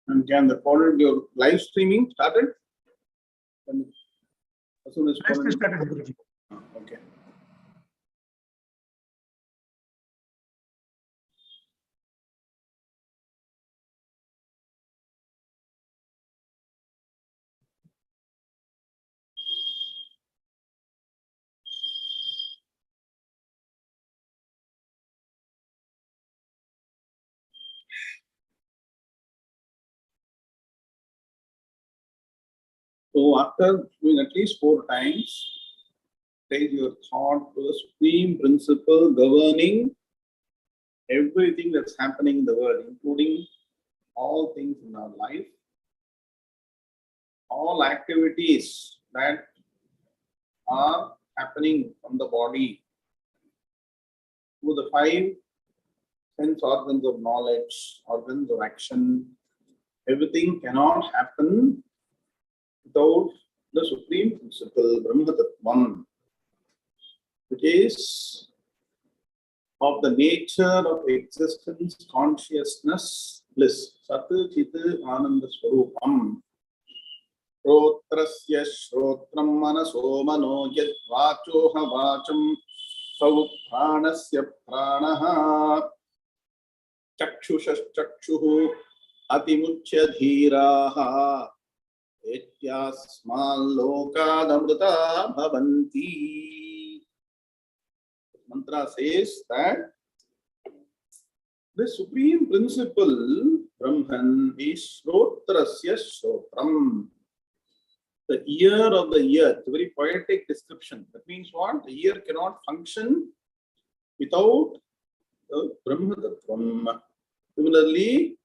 And can the follow your live streaming started? As soon as Started, Guruji. Okay. So after doing at least 4 times, take your thought to the supreme principle governing everything that's happening in the world, including all things in our life, all activities that are happening from the body to the 5 sense organs of knowledge, organs of action. Everything cannot happen without the supreme principle, Brahma Tattvam, which is of the nature of existence, consciousness, bliss. Sat Chit Ananda Swarupam. Shrotrasya Shrotram Manaso Mano Yad Vachoha Vacham Sau Pranasya Pranaha Chakshusha Chakshuhu Atimuchya Dhiraha Etyasmal Lokadamrita Bhavanti. Mantra says that the supreme principle, Brahman, is Shrotrasya Shrotram. The ear of the ear. It's a very poetic description. That means what? The ear cannot function without the Brahma Tattvam. Similarly,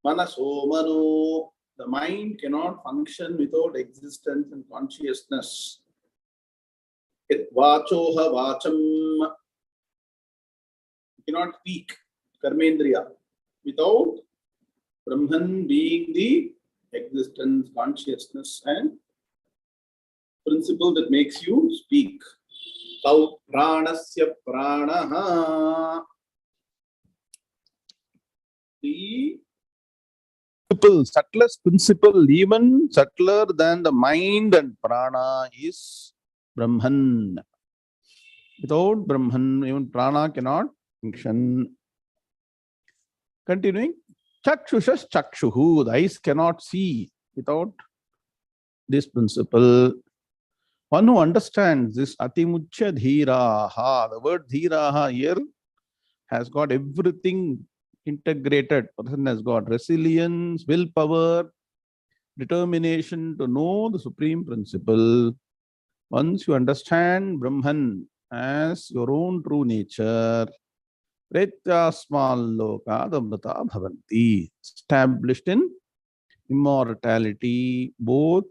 Manaso Mano. The mind cannot function without existence and consciousness. It Vachoha Vacham. You cannot speak, Karmendriya, without Brahman being the existence, consciousness, and principle that makes you speak. Sau Pranasya Pranaha. The principle, subtlest principle, even subtler than the mind and prana, is Brahman. Without Brahman, even prana cannot function. Continuing, Chakshushas Chakshuhu, the eyes cannot see without this principle. One who understands this Atimuchya Dhiraha, the word Dhiraha here has got everything integrated. Person has got resilience, willpower, determination to know the supreme principle. Once you understand Brahman as your own true nature, Pretyasmal Lokadamrita Bhavanti, established in immortality, both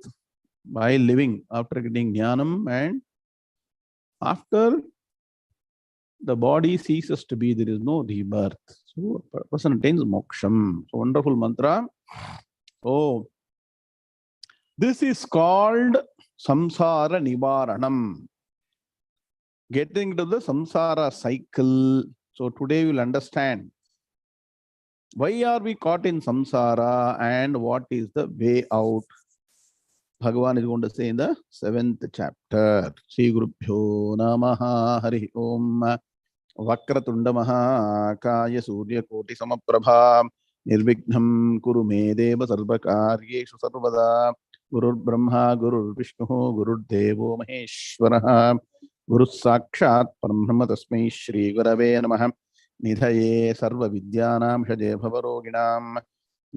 by living after getting jnanam and after the body ceases to be, there is no rebirth. So a person attains moksham. So wonderful mantra. Oh, this is called samsara nivaranam. Getting into the samsara cycle. So today we will understand why are we caught in samsara and what is the way out. Bhagavan is going to say in the 7th chapter. Sri Gurubhyo Namaha Hari Om. Vakratunda Mahakaya Surya Koti Samaprabha Nirvignam Kuru Me Deva Sarvakaryeshu Sarvada Gurur Brahma Gurur Vishnu Gurur Devo Maheshwaraha Guru Sakshat Parabrahma Tasmai Shri Gurave Namaha Nidhaye Sarva Vidyanam Shaje Bhavaroginam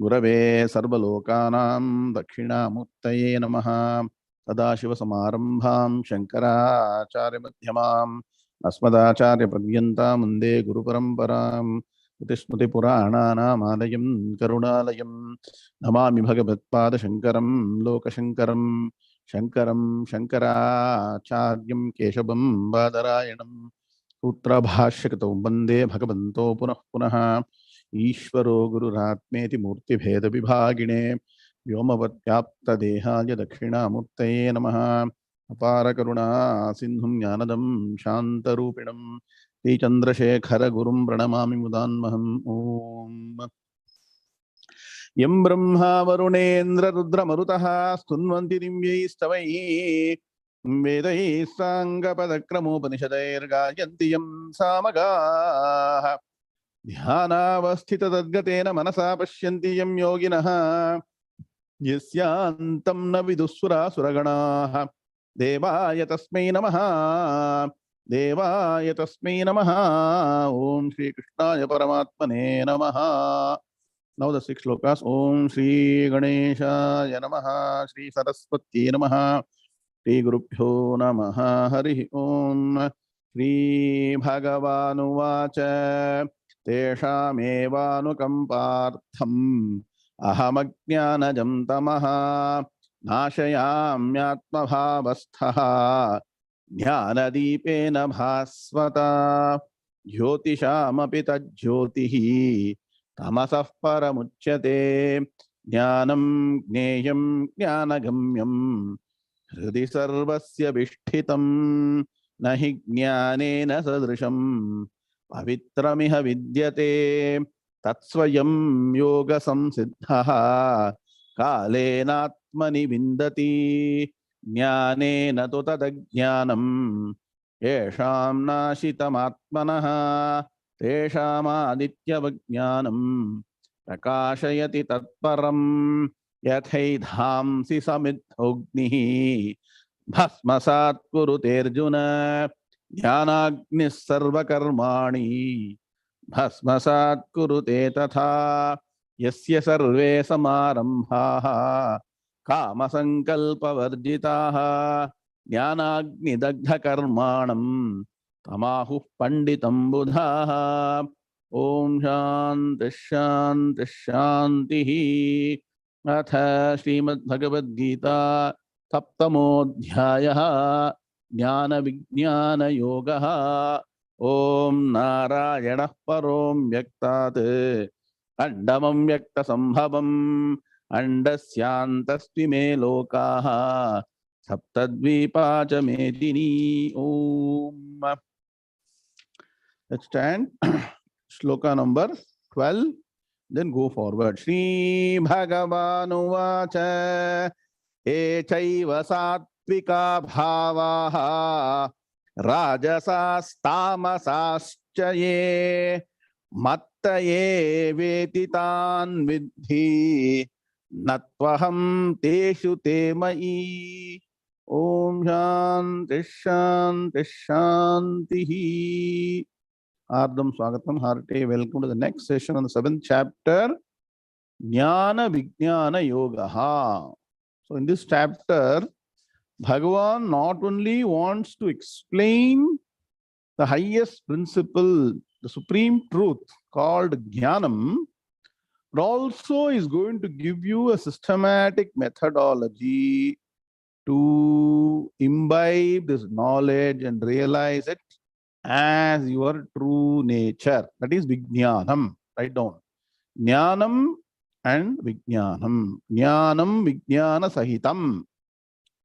Gurave Sarva Lokanam Dakshinamurtaye Namaha Sadashiva Samarambham Shankara Acharya Madhyamam Asmadacharya Paryanta Munde Guru Paramparam Utismati Purananam Alayam Karunalayam Namami Bhagavatpada Shankaram Loka Shankaram Shankaram Shankaracharyam Keshabam Badarayanam Putra Bhashyakato Bande Bhagavanto Punah Punaha Ishvaro Guru Ratmeti Murti Bheda Vibhagine Vyomavat Vyapta Dehaya Dakshina Murtaye Namaha Apara Karuna Sindhum Jnanadam Shantarupinam Sri Chandrasekhara Gurum Pranamami Mudanmaham Om. Yam Brahma Varunendra Rudra Marutaha Stunvanti Dimyaistavai Vedai Sangapadakramopanishadair Gayantiyam Samaga Dhyanavasthita Tadgatena Manasa Pashyantiyam Yoginaha Yasyantam Navidusura Suraganaha Devaya Tasmai Namaha Devaya Tasmai Namaha Om Shri Krishnaya Paramatmane Namaha. Now the 6 shlokas. Om Shri Ganeshaya Namaha, Shri Saraswati Namaha, Shri Gurubhyo Namaha, Hari Om. Shri Bhagavanu Vacha, Teshamevanukampartham, Ahamajnanajam Tamaha, Nashayamyatma Bhavasthaha, Jnanadipena Bhasvata, Jyotishamapi Tajyotihi, Tamasah Paramuchyate, Jnanam Gneyam Jnanagamyam, Hridi Sarvasya Vishtitam, Nahi Jnanena Sadrisham, Pavitramiha Vidyate, Tatsvayam Yoga Samsiddhaha, Kalenatmani Vindati, Jnanena Totadajnanam, Yesham Nashitamatmanaha, Teshamaditya Prakashayati Tatparam Yathai-dhamsi Samidhognihi Bhasmasat Kuruterjuna Jnanagnis Sarvakarmani Bhasmasat Kurute Tatha Yasya Sarve Samarambhaha Kamasankalpa Varjitaha Jnanagni Dagdha Karmanam Tamahu Panditam Buddhaha. Om Shanti Shanti Shanti. Atha Srimad Bhagavad Gita Saptamodhyayah Jnana Vijnana Yogaha. Om Narayana Parom Vyaktat Andamam Vyakta Sambhavam Andasyantasvi Me Lokaha Saptadvipacha Medini. Om. Let's stand. Shloka number 12. Then go forward. Shri Bhagavanu Vacha Echaiva Sattvika Bhavaha Rajasas Tamasascha Ye Mattaye Vetitan Vidhi Natvaham Teshu Temai. Om Shanti Shanti Shanti. Ardam Swagatam Harte. Welcome to the next session on the 7th chapter, Jnana Vijnana Yogaha. So in this chapter, Bhagavan not only wants to explain the highest principle, the supreme truth called Jnanam, but also is going to give you a systematic methodology to imbibe this knowledge and realize it as your true nature. That is Vijnanam. Write down. Jnanam and Vijnanam. Jnanam Vijnana Sahitam.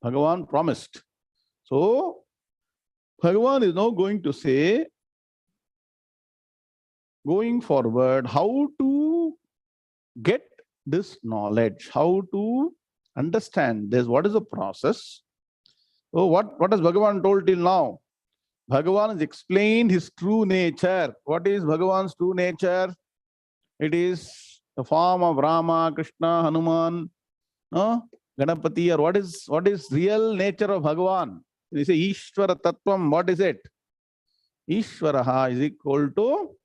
Bhagavan promised. So, Bhagavan is now going to say, going forward, how to get this knowledge, how to understand this, what is the process. So, what has Bhagavan told till now? Bhagavan has explained his true nature. What is Bhagavan's true nature? It is the form of Rama, Krishna, Hanuman, Ganapati, or what is real nature of Bhagavan? When you say Ishvara Tattvam, what is it? Ishvaraha is equal to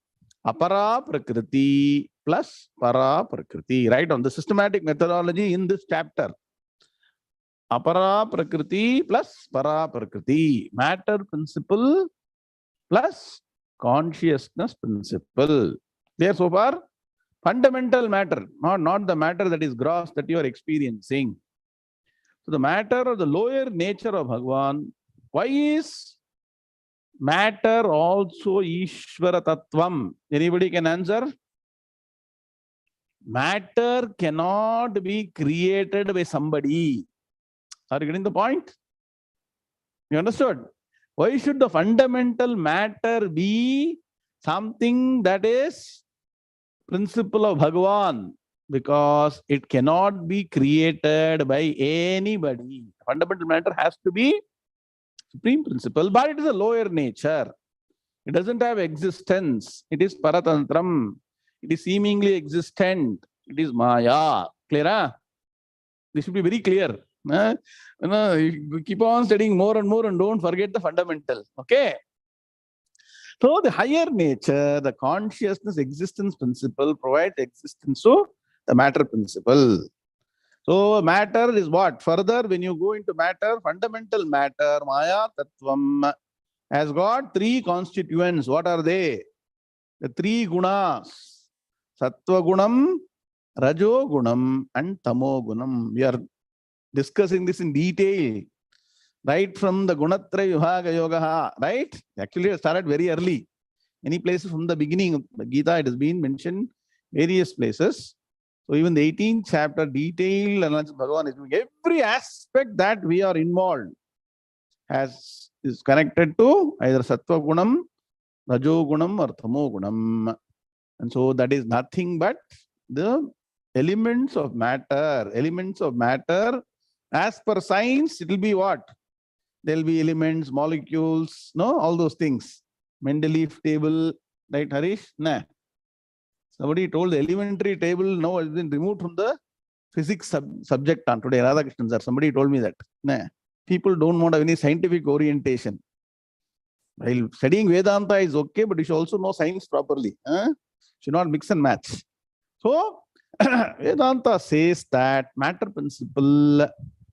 Apara Prakriti plus Para Prakriti. Right on the systematic methodology in this chapter. Apara Prakriti plus Para Prakriti. Matter principle plus consciousness principle. There so far? Fundamental matter, not the matter that is gross that you are experiencing. So the matter or the lower nature of Bhagavan, why is matter also Ishvara Tattvam? Anybody can answer? Matter cannot be created by somebody. Are you getting the point? You understood? Why should the fundamental matter be something that is principle of Bhagavan? Because it cannot be created by anybody. Fundamental matter has to be supreme principle, but it is a lower nature. It doesn't have existence. It is paratantram. It is seemingly existent. It is maya. Clear? Huh? This should be very clear. You keep on studying more and more and don't forget the fundamental. Okay? So the higher nature, the consciousness existence principle provides existence to the matter principle. So matter is what? Further, when you go into matter, fundamental matter, maya tattvam, has got three constituents. What are they? The three gunas. Sattva gunam, rajo gunam, and tamo gunam. We are discussing this in detail. Right from the Gunatraya Vibhaga Yoga, right? Actually, it started very early. Many places from the beginning of the Gita, it has been mentioned various places. So even the 18th chapter, detailed analysis of Bhagavan is doing every aspect that we are involved is connected to either Sattva Gunam, Rajo Gunam, or Tamo Gunam. And so that is nothing but the elements of matter. Elements of matter, as per science, it will be what? There will be elements, molecules, no, all those things. Mendeleev table, right, Harish? Nah. Somebody told the elementary table now has been removed from the physics subject on today. Radhakrishnan sir, somebody told me that. Nah. People don't want to have any scientific orientation. While studying Vedanta is okay, but you should also know science properly. Should not mix and match. So, Vedanta says that matter principle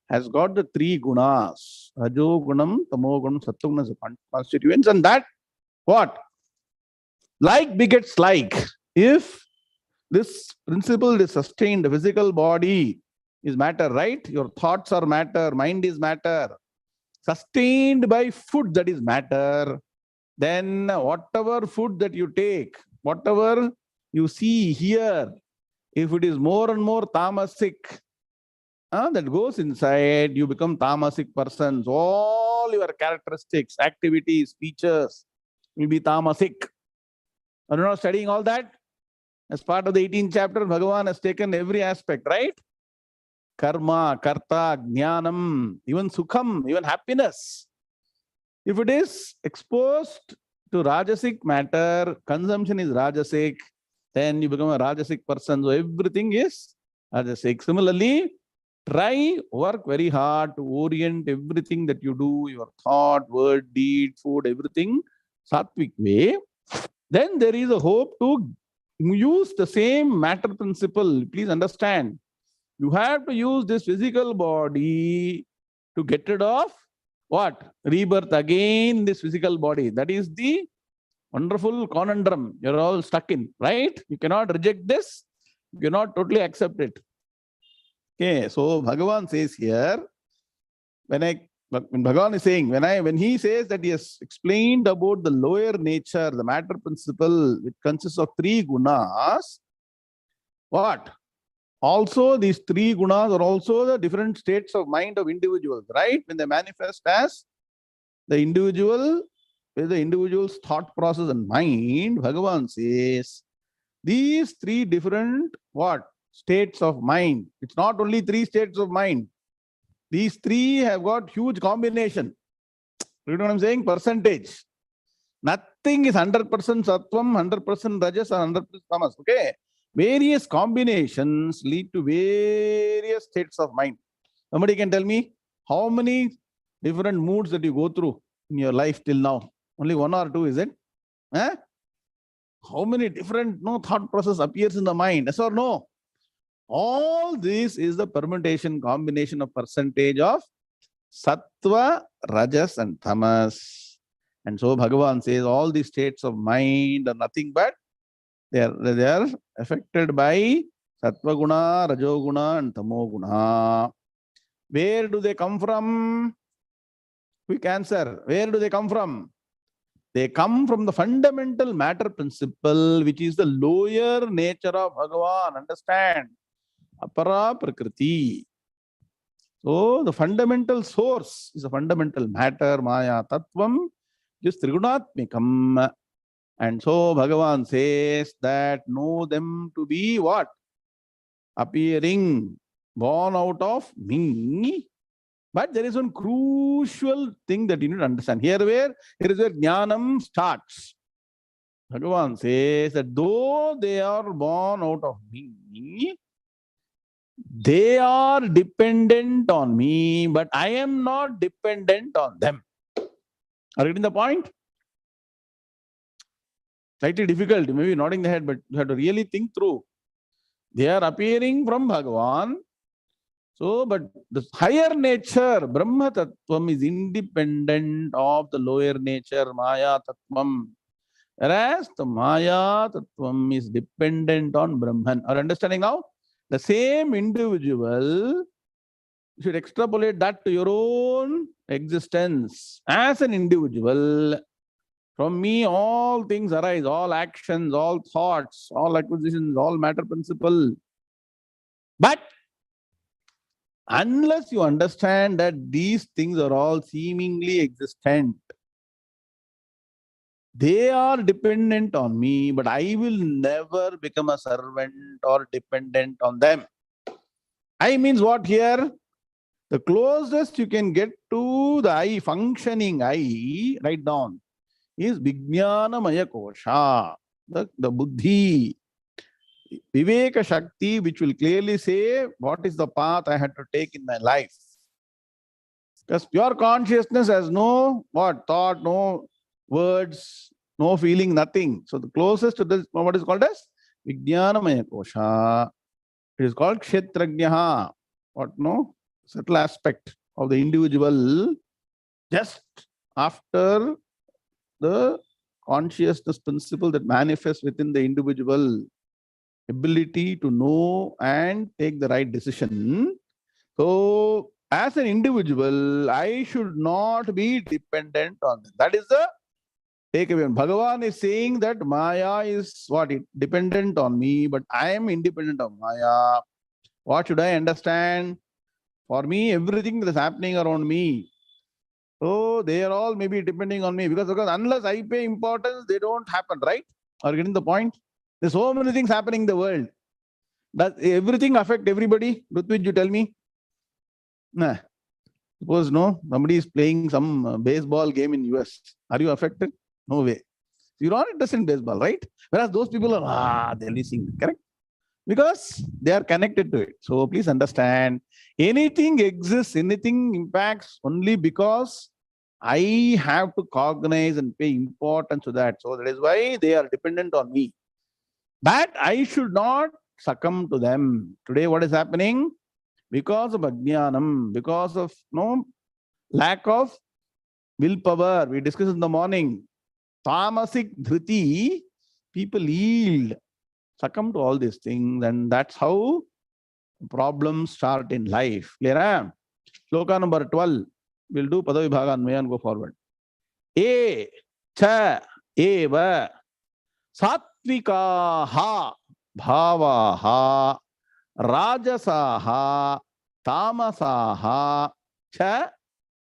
has got the three gunas, Rajo Gunam, Tamo Gunam, Sattva Gunam constituents, and that what? Like begets like. If this principle is sustained, the physical body is matter, right? Your thoughts are matter, mind is matter. Sustained by food, that is matter. Then whatever food that you take, whatever you see, hear, if it is more and more tamasic, that goes inside, you become tamasic persons. All your characteristics, activities, features will be tamasic. Are you not studying all that? As part of the 18th chapter, Bhagavan has taken every aspect, right? Karma, karta, jnanam, even sukham, even happiness. If it is exposed to rajasic matter, consumption is rajasic, then you become a rajasic person. So everything is rajasic. Similarly, try, work very hard to orient everything that you do, your thought, word, deed, food, everything, sattvic way. Then there is a hope to use the same matter principle. Please understand. You have to use this physical body to get rid of what? Rebirth again in this physical body. That is the wonderful conundrum you're all stuck in, right? You cannot reject this. You cannot totally accept it. Okay, so Bhagavan says here, when Bhagavan is saying, when he says that he has explained about the lower nature, the matter principle, which consists of three gunas, what? Also, these three gunas are also the different states of mind of individuals, right? When they manifest as the individual, with the individual's thought process and mind, Bhagavan says, these three different what? States of mind. It's not only three states of mind. These three have got huge combination. You know what I'm saying? Percentage. Nothing is 100% sattvam, 100% rajas, or 100% tamas. Okay? Various combinations lead to various states of mind. Somebody can tell me how many different moods that you go through in your life till now? Only one or two, is it? How many different thought process appears in the mind? Yes or no? All this is the permutation combination of percentage of sattva, rajas, and tamas. And so Bhagavan says all these states of mind are nothing but they are affected by sattva guna, rajo guna, and tamo guna. Where do they come from? Quick answer. Where do they come from? They come from the fundamental matter principle, which is the lower nature of Bhagavan. Understand? Apara Prakriti. So the fundamental source is a fundamental matter, Maya Tattvam, which is Trigunatmikam. And so Bhagavan says that know them to be what? appearing, born out of me. But there is one crucial thing that you need to understand. Here is where Jnanam starts. Bhagavan says that though they are born out of me, they are dependent on me, but I am not dependent on them. Are you getting the point? Slightly difficult, maybe nodding the head, but you have to really think through. They are appearing from Bhagavan. So, but the higher nature, Brahma Tattvam, is independent of the lower nature, Maya Tattvam. Whereas the Maya Tattvam is dependent on Brahman. Are you understanding now? The same individual, you should extrapolate that to your own existence. As an individual, from me all things arise, all actions, all thoughts, all acquisitions, all matter principle. But unless you understand that these things are all seemingly existent, they are dependent on me, but I will never become a servant or dependent on them. I means what here? The closest you can get to the I, functioning I, write down, is Vijnanamaya Kosha, the Buddhi, Viveka Shakti, which will clearly say what is the path I had to take in my life. Because pure consciousness has no thought, no words, no feeling, nothing. So the closest to this, what is called as Vijnanamaya Kosha. It is called Kshetrajnaha. Subtle aspect of the individual just after the consciousness principle that manifests within the individual ability to know and take the right decision. So, as an individual, I should not be dependent on them. That is the takeaway. Bhagavan is saying that Maya is dependent on me, but I am independent of Maya. What should I understand? For me, everything that is happening around me, so they are all maybe depending on me because unless I pay importance, they don't happen, right? Are you getting the point? There's so many things happening in the world. Does everything affect everybody? Rutvij, you tell me. Nah. Suppose somebody is playing some baseball game in US. Are you affected? No way. You're not interested in baseball, right? Whereas those people are, they'll be seeing, correct? Because they are connected to it. So please understand, anything exists, anything impacts only because I have to cognize and pay importance to that. So that is why they are dependent on me. But I should not succumb to them. Today what is happening? Because of ajnanam, because of lack of willpower, we discussed in the morning, tamasic dhriti, people yield, succumb to all these things, and that's how problems start in life. Clear? Shloka number 12. We'll do Peetadipati and go forward. E cha eva satvikaha bhavaha rajasaha tamasaha cha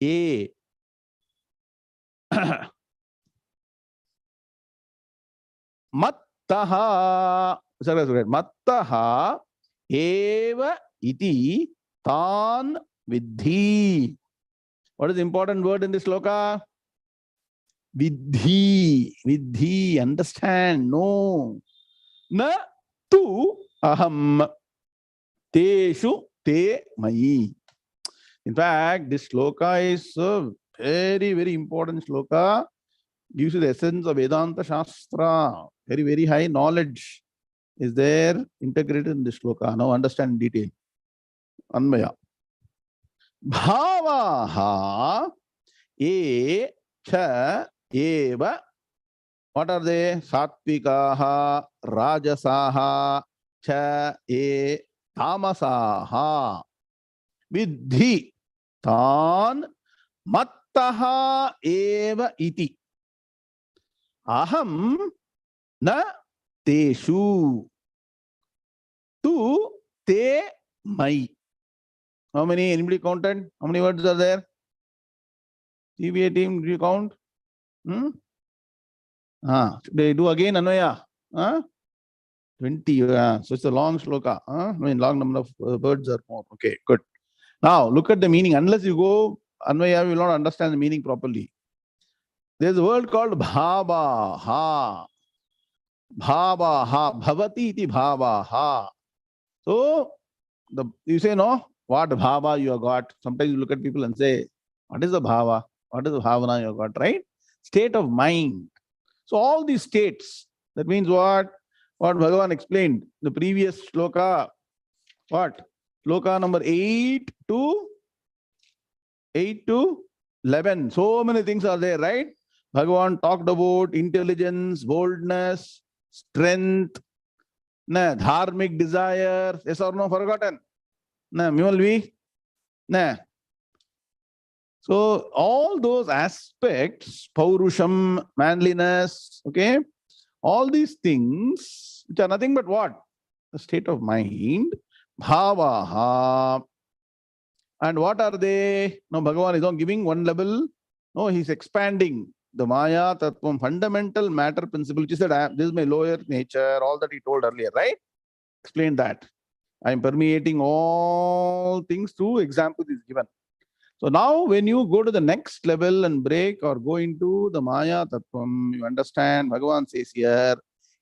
e mattaha mattaha eva iti tan vidhi. What is the important word in this sloka? Vidhi. Vidhi. Understand. No. Na tu aham teshu te mayi. In fact, this sloka is a very, very important sloka. Gives you the essence of Vedanta Shastra. Very, very high knowledge is there integrated in this sloka. Now understand in detail. Anmaya. Bhavaha e cha eva. What are they? Satvikaha, rajasaha, cha e tamasaha. Vidhi tan mattaha eva iti. Aham na teshu tu te mai. How many? Anybody counted? How many words are there? CBA team, did you count? Should they do again, Anvaya? 20. So it's a long shloka. I mean, long number of words or more. Okay, good. Now, look at the meaning. Unless you go, Anvaya, you will not understand the meaning properly. There's a word called bhava ha. Bhava ha. Bhavati iti bhava ha. So, you say, no, what bhava you have got? Sometimes you look at people and say, what is the bhava? What is the bhavana you have got, right? State of mind. So, all these states, that means what? What Bhagavan explained, the previous shloka, what? Shloka number 8 to 11. So many things are there, right? Bhagavan talked about intelligence, boldness, strength, dharmic desire. Yes or no? Forgotten? Mule vi? So all those aspects, paurusham, manliness, okay? All these things, which are nothing but what? The state of mind, bhavaha. And what are they? No, Bhagavan is not giving one level. No, he's expanding the Maya Tattvam, fundamental matter principle, which is that this is my lower nature, all that he told earlier, right? Explain that. I am permeating all things through examples is given. So now when you go to the next level and break or go into the Maya Tattvam, you understand, Bhagavan says here,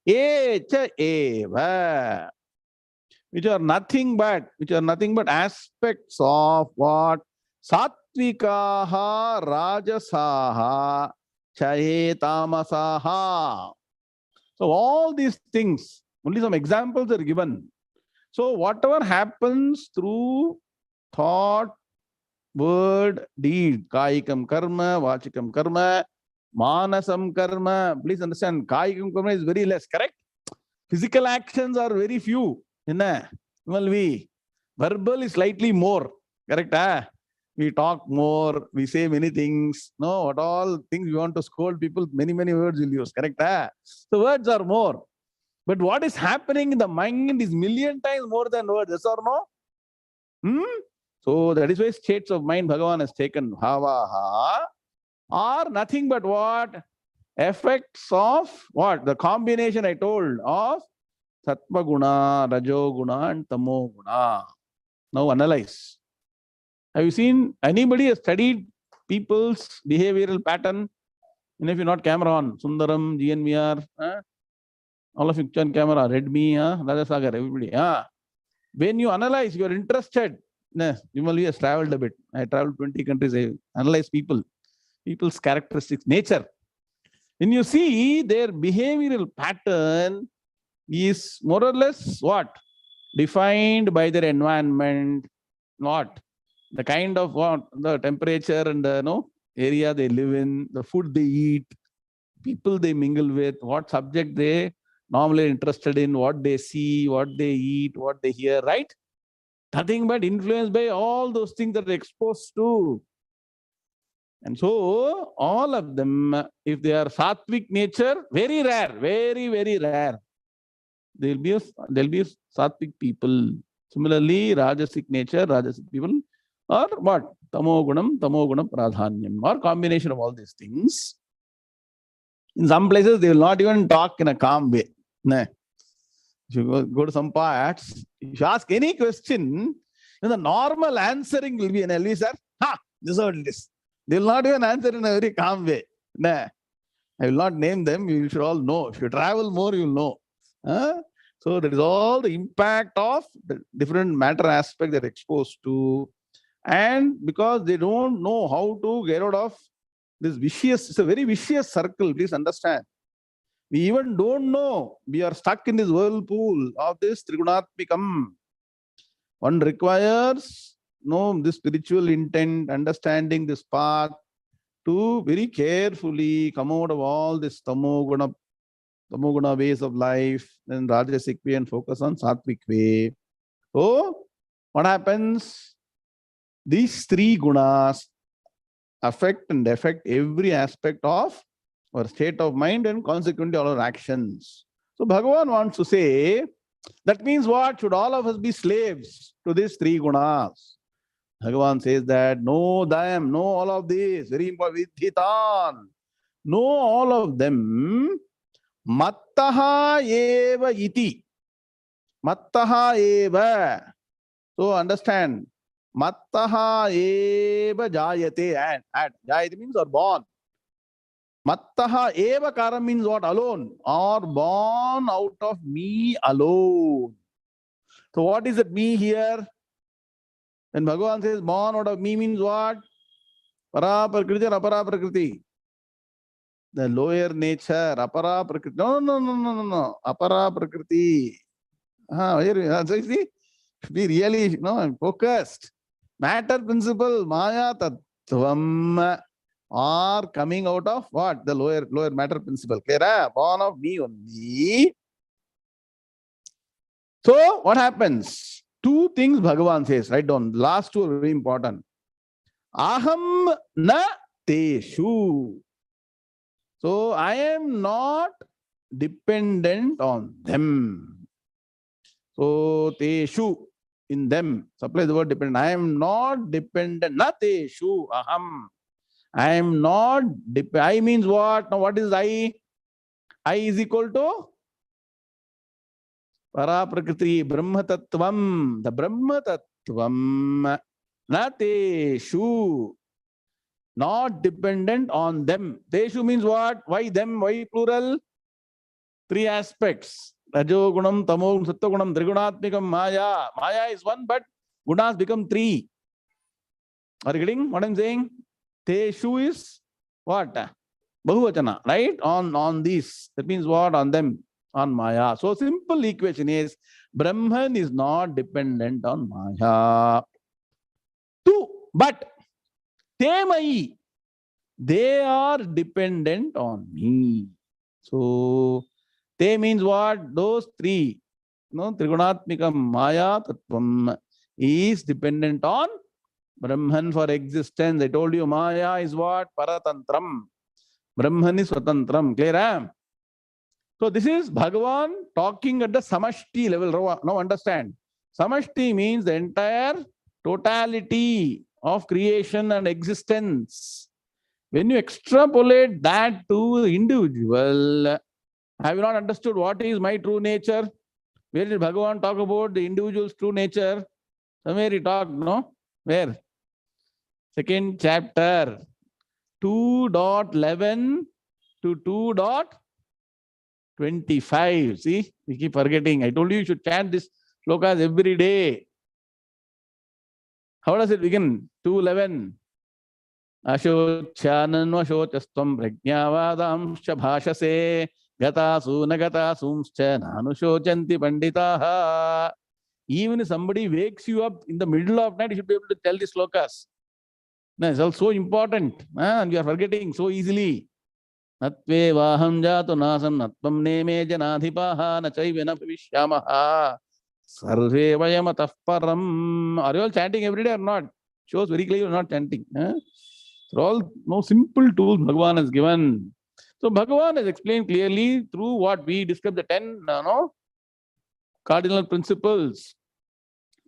𝐒𝐡𝐚𝐬, which are nothing but aspects of what? Sattvikaha, Rajasaha, Tamasaha. So all these things, only some examples are given. So whatever happens through thought, word, deed, 𝐒𝐫𝐢 𝐊𝐚𝐫𝐚, 𝐿𝐿 karma, manasam karma. Please understand, 𝐒𝐫𝐢 karma is very less, correct? Physical actions are very few. Verbal is slightly more, correct? We talk more, we say many things. No, what all things we want to scold people, many words we'll use, correct? So words are more. But what is happening in the mind is million times more than words, yes or no? So that is why states of mind Bhagavan has taken. Bhavaha are nothing but what? Effects of what? The combination I told of Sattva guna, Rajo guna and Tamo guna. Now analyze. Have you seen anybody has studied people's behavioral pattern? And if you're not camera on, Sundaram, GNVR, all of you on camera, Redmi, Rajasagar, everybody. When you analyze, you are interested. Vimalvi has traveled a bit. I traveled 20 countries. I analyze people's characteristics, nature. When you see their behavioral pattern is more or less what? Defined by their environment, what? The kind of what? The temperature and the area they live in, the food they eat, people they mingle with, what subject they normally interested in, what they see, what they eat, what they hear, right? Nothing but influenced by all those things that they're exposed to. And so, all of them, if they are sattvic nature, very rare, very rare. There'll be sattvic people. Similarly, rajasic nature, rajasic people, or what? Tamogunam pradhanyam, or combination of all these things. In some places, they will not even talk in a calm way. If you go to some parts, if you ask any question, the normal answering will be an LV, sir. This is what it is. They will not even answer in a very calm way. I will not name them. You should all know. If you travel more, you will know. So that is all the impact of the different matter aspects they're exposed to. And because they don't know how to get out of this vicious, it's a very vicious circle, please understand. We even don't know. We are stuck in this whirlpool of this Trigunatmikam. One requires this spiritual intent, understanding this path, to very carefully come out of all this tamoguna ways of life, then rajasic way, and focus on sattvic way. So, what happens? These three gunas affect and affect every aspect of our state of mind and consequently all our actions. So, Bhagavan wants to say, that means what? Should all of us be slaves to these three gunas? Bhagavan says that, know them, know all of these, very important, vidhitan. Know all of them, mattaha eva iti. Mattaha eva. So understand. Mattaha eva jayate. And jayate means or born. Mattaha eva karam means what? Alone. Or born out of me alone. So what is it me here? When Bhagavan says born out of me means what? Para prakriti or apara prakriti? The lower nature, apara prakriti. No. Apara prakriti. So you see, be really focused. Matter principle, Maya Tattvam are coming out of what? The lower matter principle. Clear? Born of me only. So what happens? Two things Bhagavan says. Write down. Last two are very important. Aham na teshu. So I am not dependent on them. So teshu, in them. Supply the word dependent. I am not dependent. Na teshu aham. I am not I means what? Now what is I? I is equal to para prakriti, Brahma tattvam. The Brahma tattvam. Na teshu. Not dependent on them. Teshu means what? Why them? Why plural? Three aspects. Rajo gunam, tamo gunam, sattva gunam, trigunatmikam, maya. Maya is one, but gunas become three. Are you getting what I'm saying? Teshu is what? Bahuvachana, right? On these. That means what? On them. On Maya. So simple equation is Brahman is not dependent on Maya. Two, but Temai, they are dependent on me. So Te means what? Those three. Trigunatmikam Maya Tattvam is dependent on Brahman for existence. I told you Maya is what? Paratantram. Brahman is Swatantram. Clear? So this is Bhagavan talking at the Samashti level. Now understand. Samashti means the entire totality of creation and existence. When you extrapolate that to the individual, have you not understood what is my true nature? Where did Bhagavan talk about the individual's true nature? Somewhere he talked, no? Where? Second chapter, 2.11 to 2.25. See, we keep forgetting. I told you should chant this slokas every day. How does it begin? 2.11. Ashocchanan vashocastvam prajñavadamscha bhashase gatasu nagatasumscha nanushochanti panditaha. Even if somebody wakes you up in the middle of night, you should be able to tell these slokas. No, it's also important. And you are forgetting so easily. Natve vaham jato nasam natvam neme janadhipaha nachaive na bhavishyamaha sarve vayamatah param. Are you all chanting every day or not? Shows very clearly you are not chanting. So all simple tools Bhagavan has given. So Bhagavan has explained clearly through what we discussed, the 10 cardinal principles.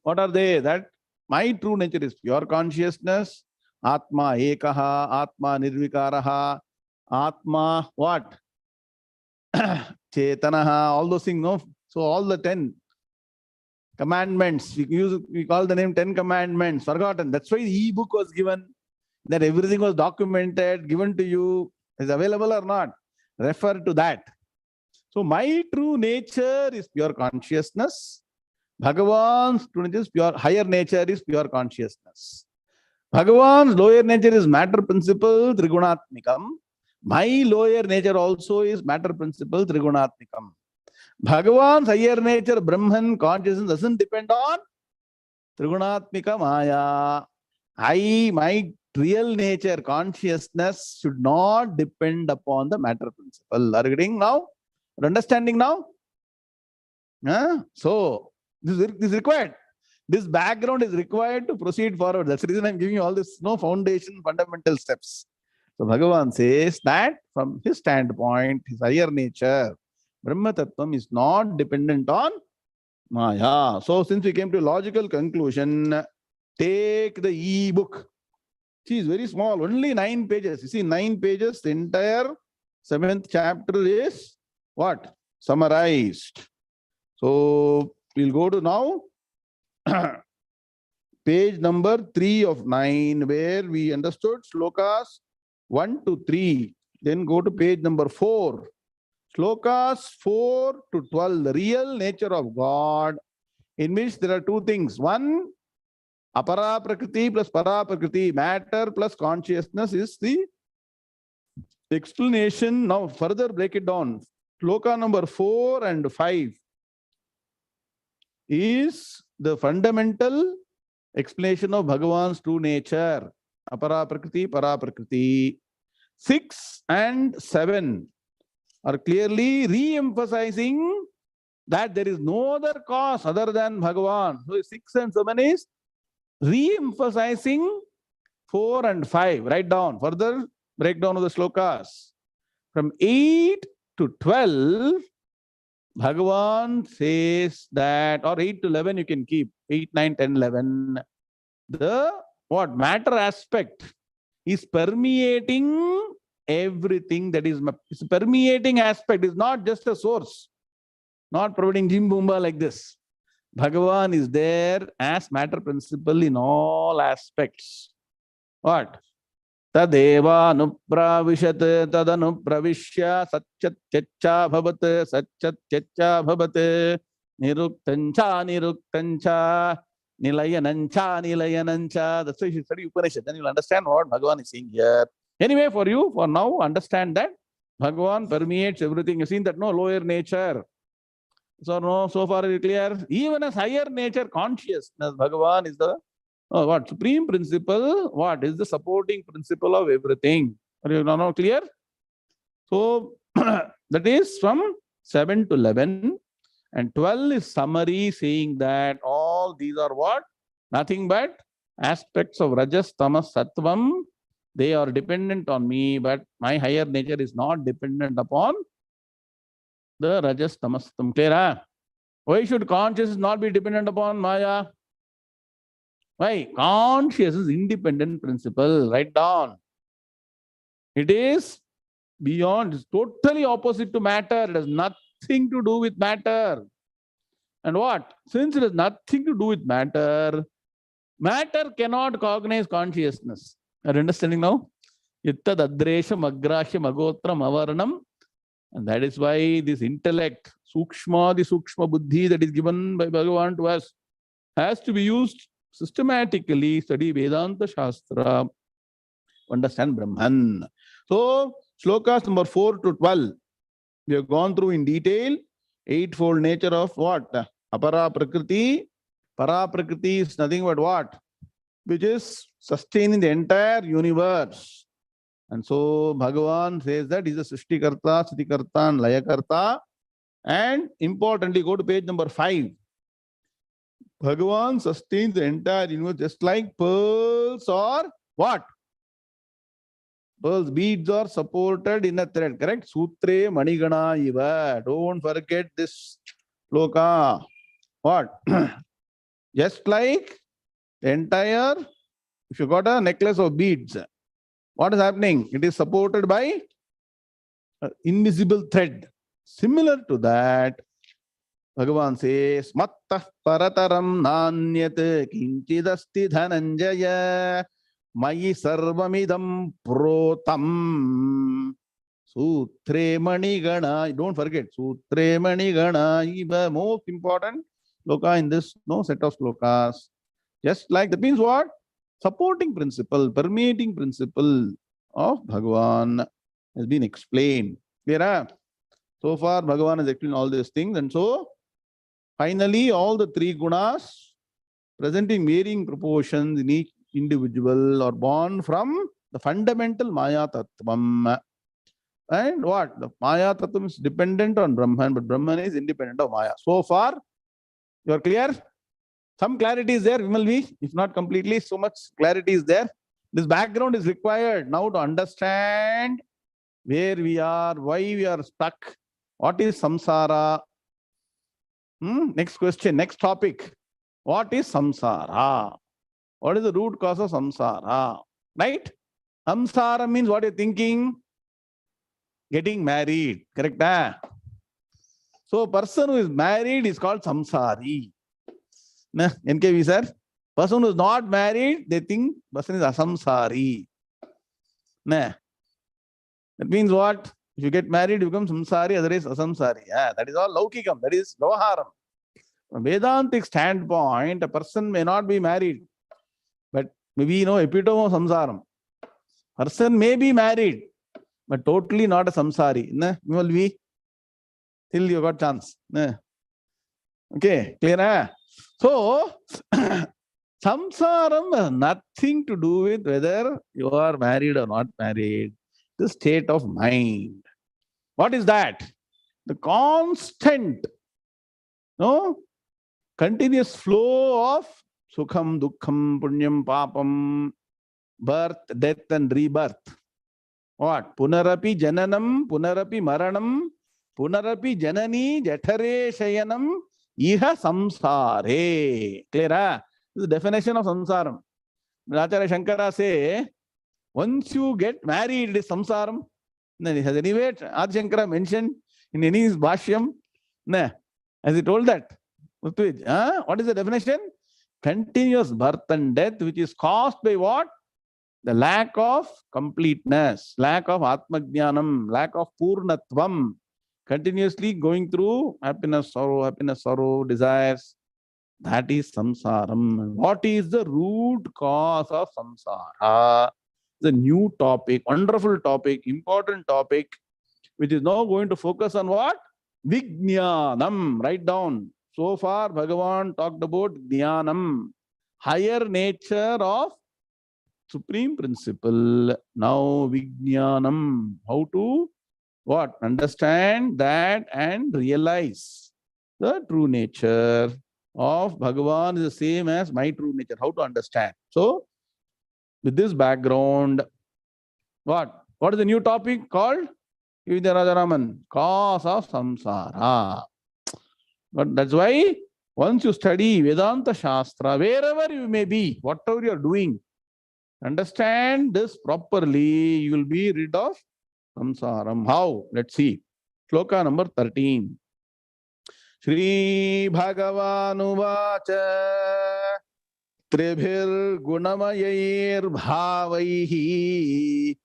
What are they? That my true nature is pure consciousness, Atma Ekaha, Atma Nirvikaraha, Atma what? Chetanaha, all those things, no? So all the 10 commandments, we call the name 10 commandments, forgotten. That's why the e-book was given, that everything was documented, given to you, is available or not. Refer to that. So my true nature is pure consciousness. Bhagavan's true nature is pure, higher nature is pure consciousness. Bhagavan's lower nature is matter principle, Trigunatmikam. My lower nature also is matter principle, Trigunatmikam. Bhagavan's higher nature, Brahman, consciousness, doesn't depend on Trigunatmika Maya. My real nature, consciousness, should not depend upon the matter principle. Are you getting now? Understanding now? So, this is required. This background is required to proceed forward. That's the reason I'm giving you all this foundation, fundamental steps. So Bhagavan says that from his standpoint, his higher nature, Brahma Tattvam is not dependent on Maya. So since we came to a logical conclusion, take the e-book. See, it's very small, only 9 pages. You see, 9 pages, the entire 7th chapter is what? Summarized. So We'll go to now page number 3 of 9, where we understood slokas 1 to 3. Then go to page number 4. Slokas 4 to 12, the real nature of God, in which there are two things. One, apara prakriti plus para prakriti, matter plus consciousness is the explanation. Now further break it down. Sloka number 4 and 5 is the fundamental explanation of Bhagavan's true nature. Apara prakriti, para prakriti. 6 and 7 are clearly re-emphasizing that there is no other cause other than Bhagavan. So 6 and 7 is re-emphasizing 4 and 5. Write down. Further breakdown of the slokas. From 8 to 12, Bhagavan says that, or 8 to 11 you can keep, 8, 9, 10, 11. The what? Matter aspect is permeating everything that is, it's a permeating aspect, is not just a source, not providing Jim Boomba like this. Bhagavan is there as matter principle in all aspects. What? Tadeva anupravishat tadanupravishya satchatyacha bhavat satchatyacha bhavat niruktancha niruktancha nilayanancha nilayanancha. That's why you study Upanishad, then you'll understand what Bhagavan is saying here. Anyway, for you, for now, understand that Bhagavan permeates everything. You've seen that no lower nature. So no, so far is clear. Even as higher nature consciousness, Bhagavan is the what? Supreme principle. What is the supporting principle of everything? Are you now clear? So that is from 7 to 11. And 12 is summary saying that all these are what? Nothing but aspects of Rajas, Tamas, Sattvam. They are dependent on me, but my higher nature is not dependent upon the Rajas, Tamas, Sattvam. Clear? Why should consciousness not be dependent upon Maya? Why? Consciousness is independent principle. Write down. It is beyond, it's totally opposite to matter. It has nothing to do with matter. And what? Since it has nothing to do with matter, matter cannot cognize consciousness. Are you understanding now? Ittad adresham agrashyam agotram avaranam. And that is why this intellect, sukshma, the sukshma buddhi that is given by Bhagavan to us, has to be used systematically. Study Vedanta Shastra, understand Brahman. So, slokas number 4 to 12, we have gone through in detail. Eightfold nature of what? Apara prakriti. Para prakriti is nothing but what? Which is sustaining the entire universe. And so Bhagavan says that he's a Srishti Karta, Sthiti Karta, and Laya Karta. And importantly, go to page number 5. Bhagavan sustains the entire universe just like pearls or what? Pearls, beads are supported in a thread, correct? Sutre manigana iva. Don't forget this sloka. What? Just like the entire, if you got a necklace of beads, what is happening? It is supported by an invisible thread. Similar to that, Bhagavan says, Mattah parataram nanyat kinchidasti dhananjaya mayi sarvamidam protam sutre manigana. Don't forget, sutre manigana iva. Most important sloka in this set of slokas. Just like, that means what? Supporting principle, permeating principle of Bhagavan has been explained. Clear? So far, Bhagavan has explained all these things. And so, finally, all the three gunas presenting varying proportions in each individual are born from the fundamental Maya Tattvam. And what? The Maya Tattvam is dependent on Brahman, but Brahman is independent of Maya. So far, you are clear? Some clarity is there, Vimalvi. If not completely, so much clarity is there. This background is required now to understand where we are, why we are stuck, what is samsara. Next question, next topic. What is samsara? What is the root cause of samsara? Right? Samsara means what you're thinking? Getting married. Correct? So a person who is married is called samsari. NKV sir. Person who is not married, they think person is asamsari. That means what? If you get married, you become samsari, otherwise asamsari. That is all laukikam. That is vyavaharam. From Vedantic standpoint, a person may not be married, but maybe epitome of samsaram. Person may be married, but totally not a samsari. You will be till you got chance. Okay, clear? So, samsaram has nothing to do with whether you are married or not married. The state of mind. What is that? The constant, continuous flow of sukham, dukkham, punyam, papam, birth, death and rebirth. What? Punarapi jananam, punarapi maranam, punarapi janani jathare shayanam, iha samsare. Clear? This is the definition of samsaram. Acharya Shankara say, once you get married, it is samsaram. Has anyway Adi Shankara mentioned in any bhashyam? Has he told that? What is the definition? Continuous birth and death, which is caused by what? The lack of completeness, lack of atmajnanam, lack of purnatvam, continuously going through happiness, sorrow, desires. That is samsaram. What is the root cause of samsara? The new topic, wonderful topic, important topic, which is now going to focus on what? Vijnanam. Write down. So far, Bhagavan talked about jnanam, higher nature of supreme principle. Now, Vijnanam. How to what? Understand that and realize the true nature of Bhagavan is the same as my true nature. How to understand? So, with this background, what? What is the new topic called? Vijayaraman, cause of samsara. But that's why once you study Vedanta Shastra, wherever you may be, whatever you are doing, understand this properly, you will be rid of samsaram. How? Let's see. Shloka number 13. Sri Bhagavanu Vacha Tribhir Gunamayir Bhavaihi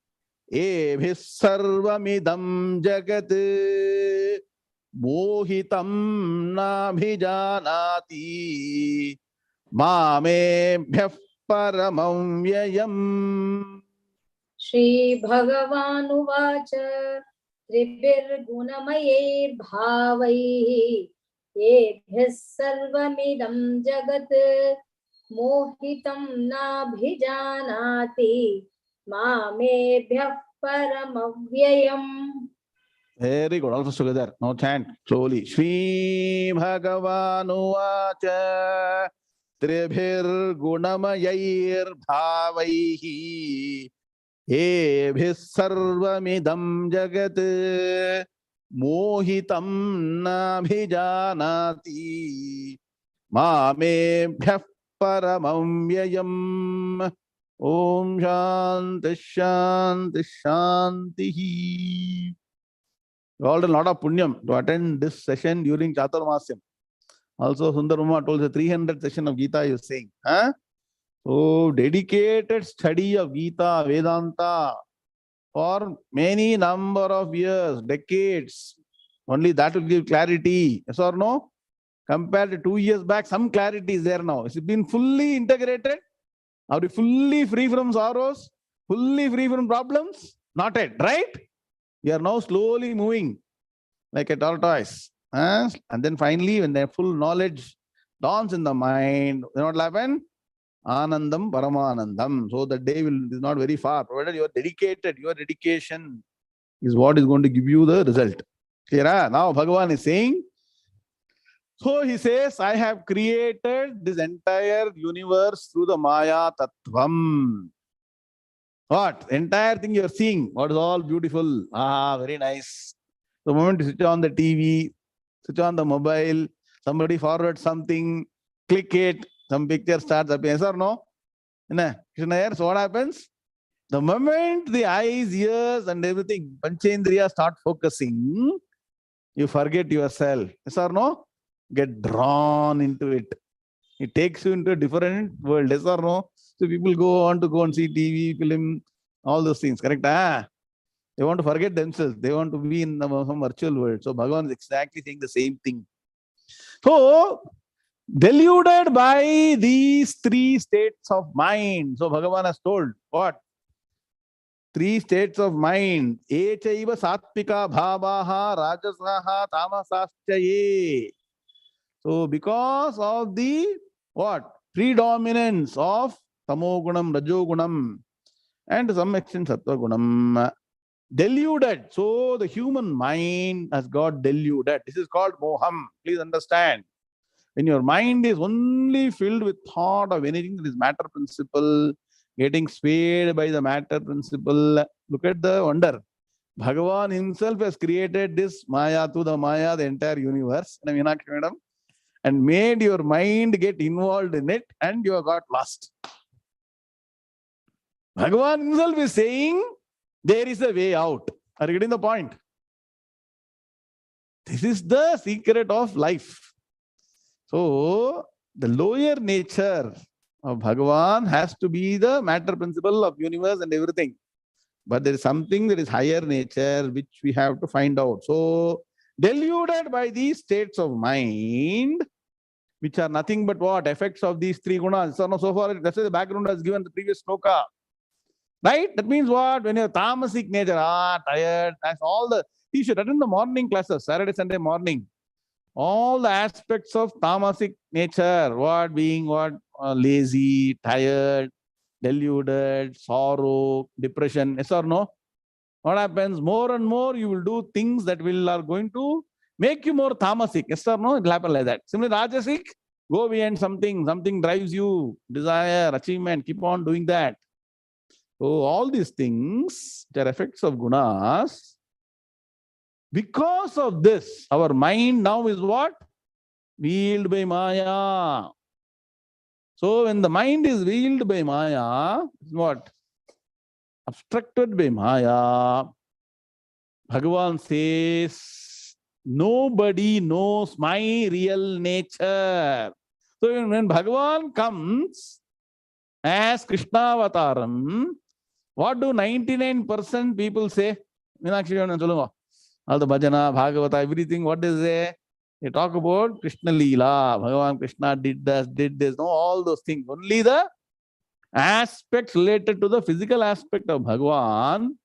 Ebhis Sarvamidam Jagat Mohitam Nabhijanati Mamebhyah Paramam Vyayam. Sri Bhagavanu Vacha Tribhir Gunamayir Bhavaihi Ebhyas Sarvamidam Jagat Mohitam Nabhijanati Mamebhyah Paramavyayam. Very good. Also together. Now chant slowly. Sri Bhagavanu Vacha Tribhir Gunamayir Bhavaihi Ebhis Sarvamidam Jagat Mohitam Nabhijanati Mamebhyah Paramam Vyayam. Om Shanti Shanti Shanti. You all done a lot of punyam to attend this session during Chaturmasyam. Also, Sundarama told the 300th session of Gita you saying. So, dedicated study of Gita, Vedanta for many number of years, decades. Only that will give clarity. Yes or no? Compared to 2 years back, some clarity is there now. Is it been fully integrated? Are we fully free from sorrows? Fully free from problems? Not yet, right? We are now slowly moving like a tortoise. And then finally, when their full knowledge dawns in the mind, then what will happen? Anandam Paramanandam. So the day is not very far. Provided you are dedicated, your dedication is what is going to give you the result. Clear? Now Bhagavan is saying, so he says, I have created this entire universe through the Maya Tattvam. What? The entire thing you are seeing, what is all beautiful. Very nice. The moment you switch on the TV, switch on the mobile, somebody forwards something, click it, some picture starts appearing. Yes or no? So what happens? The moment the eyes, ears and everything, Panchendriya start focusing, you forget yourself. Yes or no? Get drawn into it. It takes you into a different world. Yes or no? So people go on to go and see TV, film, all those things. Correct? They want to forget themselves. They want to be in some virtual world. So Bhagavan is exactly saying the same thing. So, deluded by these three states of mind. So Bhagavan has told what? Three states of mind. 𝐒𝐡𝐚𝐫𝐚 sattvika bhavaha rajasaha tamasascha. So because of the what? Predominance of tamogunam, rajogunam, and to some extent sattva gunam, deluded. So the human mind has got deluded. This is called moham. Please understand. When your mind is only filled with thought of anything that is matter principle, getting swayed by the matter principle, look at the wonder. Bhagavan himself has created this Maya to the Maya, the entire universe, and made your mind get involved in it, and you have got lost. Bhagavan himself is saying there is a way out. Are you getting the point? This is the secret of life. So, the lower nature of Bhagavan has to be the matter principle of universe and everything. But there is something that is higher nature which we have to find out. So, deluded by these states of mind, which are nothing but what? Effects of these three gunas. So far, that's why the background has given the previous sloka. Right? That means what? When you have tamasic nature, tired, that's all the... You should attend the morning classes, Saturday, Sunday morning. All the aspects of tamasic nature, what being what? Lazy, tired, deluded, sorrow, depression, yes or no? What happens? More and more you will do things that are going to make you more tamasic, yes or no? It will happen like that. Similarly, rajasic, go behind something drives you, desire, achievement, keep on doing that. So all these things, they are effects of gunas. Because of this, our mind now is what? Wheeled by Maya. So when the mind is wheeled by Maya, what? Obstructed by Maya, Bhagavan says, nobody knows my real nature. So when Bhagavan comes as Krishna Avataram, what do 99% people say? All the bhajana, bhagavata, everything, what is there? They talk about Krishna Leela. Bhagavan Krishna did this, no, all those things. Only the aspects related to the physical aspect of Bhagavan.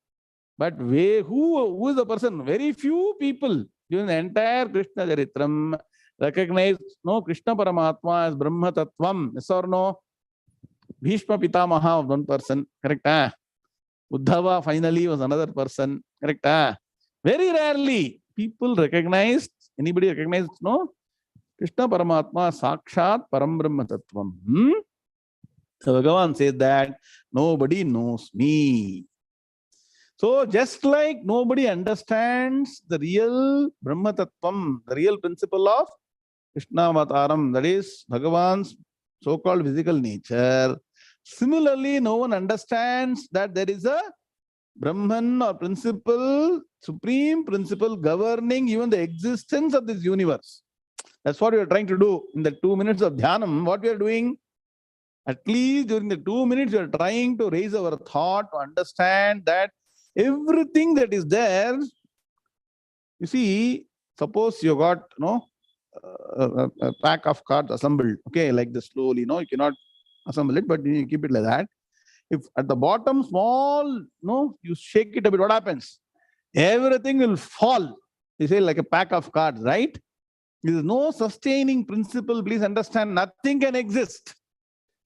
But who is the person? Very few people during the entire Krishna Charitram recognize Krishna Paramatma as Brahma Tattvam. Yes or no? Bhishma Pitamaha was one person. Correct? Uddhava finally was another person. Correct? Very rarely people recognized, anybody recognized, Krishna Paramatma Sakshat Param Brahma Tattvam. So Bhagavan says that nobody knows me. So just like nobody understands the real Brahma Tattvam, the real principle of Krishna Avataram, that is Bhagavan's so-called physical nature, similarly no one understands that there is a Brahman or principle, supreme principle governing even the existence of this universe. That's what we are trying to do in the 2 minutes of Dhyanam. What we are doing, at least during the 2 minutes, we are trying to raise our thought to understand that everything that is there, you see, suppose you got a pack of cards assembled, okay, like this slowly, you cannot assemble it, but you keep it like that. If at the bottom small, you shake it a bit, what happens? Everything will fall. You say like a pack of cards, right? There is no sustaining principle. Please understand, nothing can exist.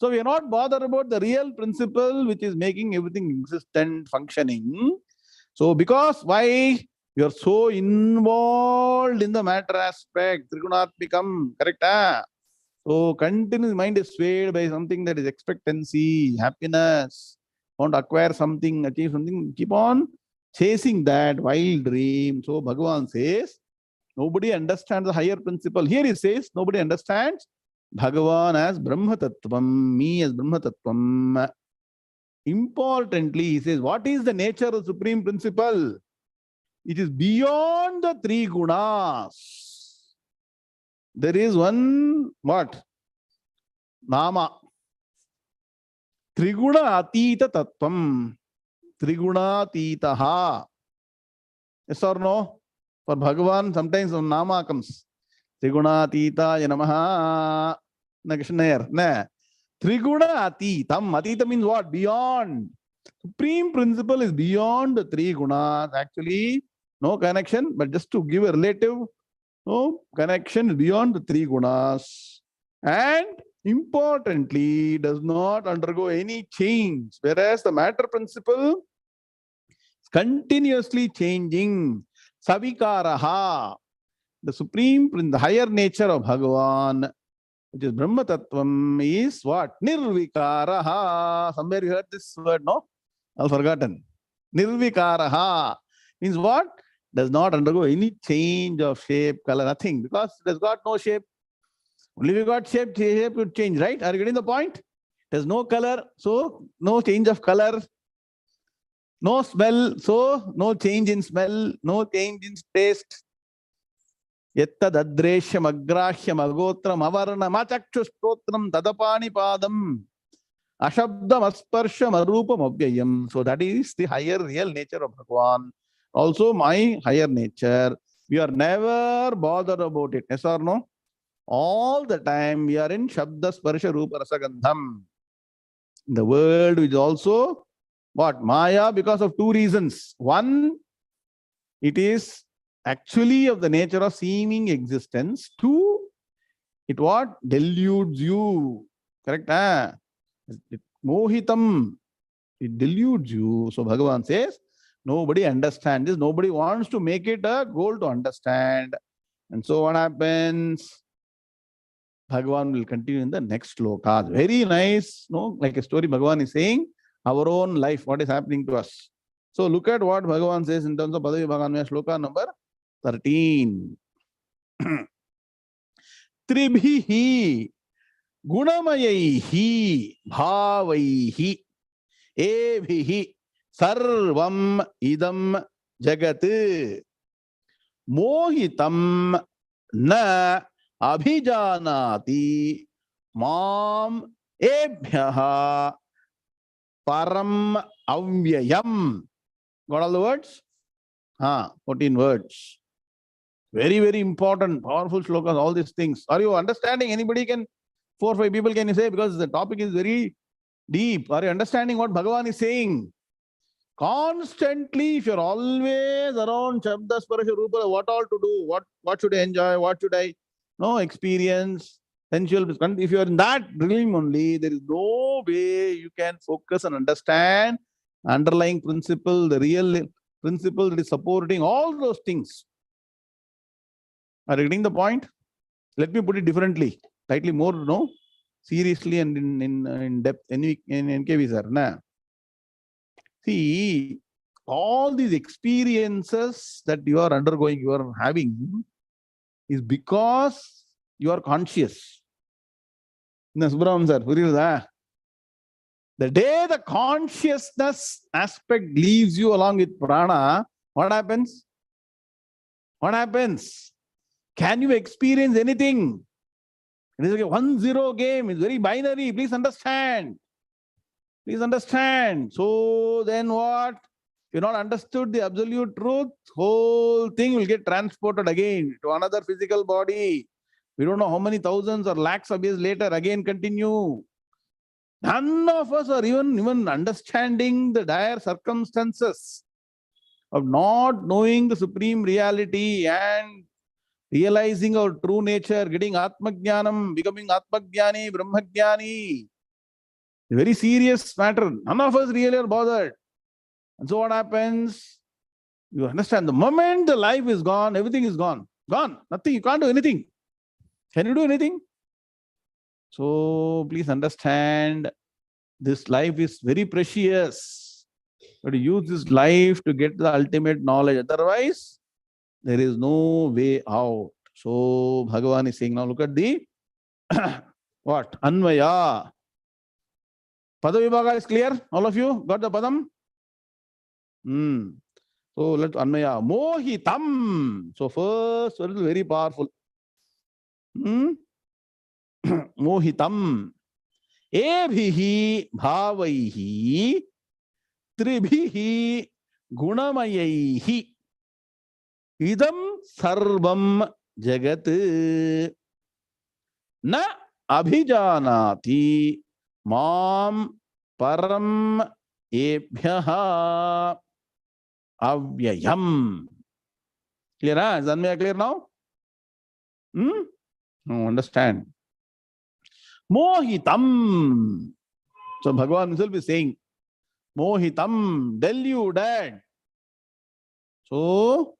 So we are not bothered about the real principle which is making everything existent, functioning. So because why? You are so involved in the matter aspect, Trigunatmikam, correct? So continuous mind is swayed by something that is expectancy, happiness, want to acquire something, achieve something, keep on chasing that wild dream. So Bhagavan says, nobody understands the higher principle. Here he says, nobody understands Bhagavan as Brahma Tattvam, me as Brahma it is beyond the three gunas. There is one, what? Nama. Triguna atita tattvam. Triguna atitaha. Yes or no? For Bhagavan, sometimes some nama comes. Triguna atita yanamaha. Na Krishna. Na. Triguna atitam. Atita means what? Beyond. Supreme principle is beyond the three gunas. Actually, no connection, but just to give a relative, no connection beyond the three gunas. And importantly, does not undergo any change. Whereas the matter principle is continuously changing. Savikaraha. The supreme, the higher nature of Bhagavan, which is Brahma Tattvam, is what? Nirvikaraha. Somewhere you heard this word, no? I've forgotten. Nirvikaraha means what? Does not undergo any change of shape, color, nothing. Because it has got no shape. Only if you got shape, shape would change, right? Are you getting the point? It has no color, so no change of color. No smell, so no change in smell, no change in taste. Yattad adreshyam agrahya agotram avarnam achakshu stotram tadapani padam ashabdam asparsham arupam 𝐒𝐤𝐚𝐫𝐚. So that is the higher real nature of Bhagavan. Also my higher nature. We are never bothered about it. Yes or no? All the time we are in Shabda Sparsha Rupa Rasagandham. The world is also what? Maya, because of two reasons. One, it is actually of the nature of seeming existence. Two, it what? Deludes you. Correct? It mohitam. It deludes you. So Bhagavan says, nobody understands this. Nobody wants to make it a goal to understand. And so what happens? Bhagavan will continue in the next sloka. Very nice, no? Like a story Bhagavan is saying, our own life, what is happening to us. So look at what Bhagavan says in terms of Peetadipathi sloka number 13. Tribhihi gunamayihi bhavaihi evhihi sarvam idam jagat mohitam na abhijanati mam ebhyaha param 𝐕𝐢. Got all the words? 14 words. Very, very important, powerful slokas, all these things. Are you understanding? Anybody can, 4 or 5 people can you say, because the topic is very deep. Are you understanding what Bhagavan is saying? Constantly, if you're always around Shabda Sparasha Rupa, what all to do? What should I enjoy? What should I experience? Sensual. If you're in that realm only, there is no way you can focus and understand underlying principle, the real principle that is supporting all those things. Are you getting the point? Let me put it differently, slightly more, seriously and in depth. In NKV, sir. See, all these experiences that you are undergoing, you are having, is because you are conscious. Subramanian sir, the day the consciousness aspect leaves you along with prana, what happens? What happens? Can you experience anything? It is like a 1-0 game. It's very binary. Please understand. Please understand. So then what? If you not understood the absolute truth, whole thing will get transported again to another physical body. We don't know how many thousands or lakhs of years later, again continue. None of us are even understanding the dire circumstances of not knowing the supreme reality and realizing our true nature, getting Atmajnanam, becoming Atmajnani, Brahmajnani. A very serious matter. None of us really are bothered. And so what happens? You understand, the moment the life is gone, everything is gone. Gone. Nothing. You can't do anything. Can you do anything? So please understand, this life is very precious. But use this life to get the ultimate knowledge. Otherwise, there is no way out. So Bhagavan is saying, now look at the what? Anvaya. Padavibhaga is clear? All of you got the padam? So let's Anmaya. Mohitam. So first word is very powerful. Mohitam. Ebhihi bhavaihi tribhihi gunamayahi idam sarvam jagat na abhijanati mam param ebhyaha avyayam. Clear? Is Anmaya clear now? No, understand. Mohitam. So Bhagavan himself is saying, Mohitam, deluded. So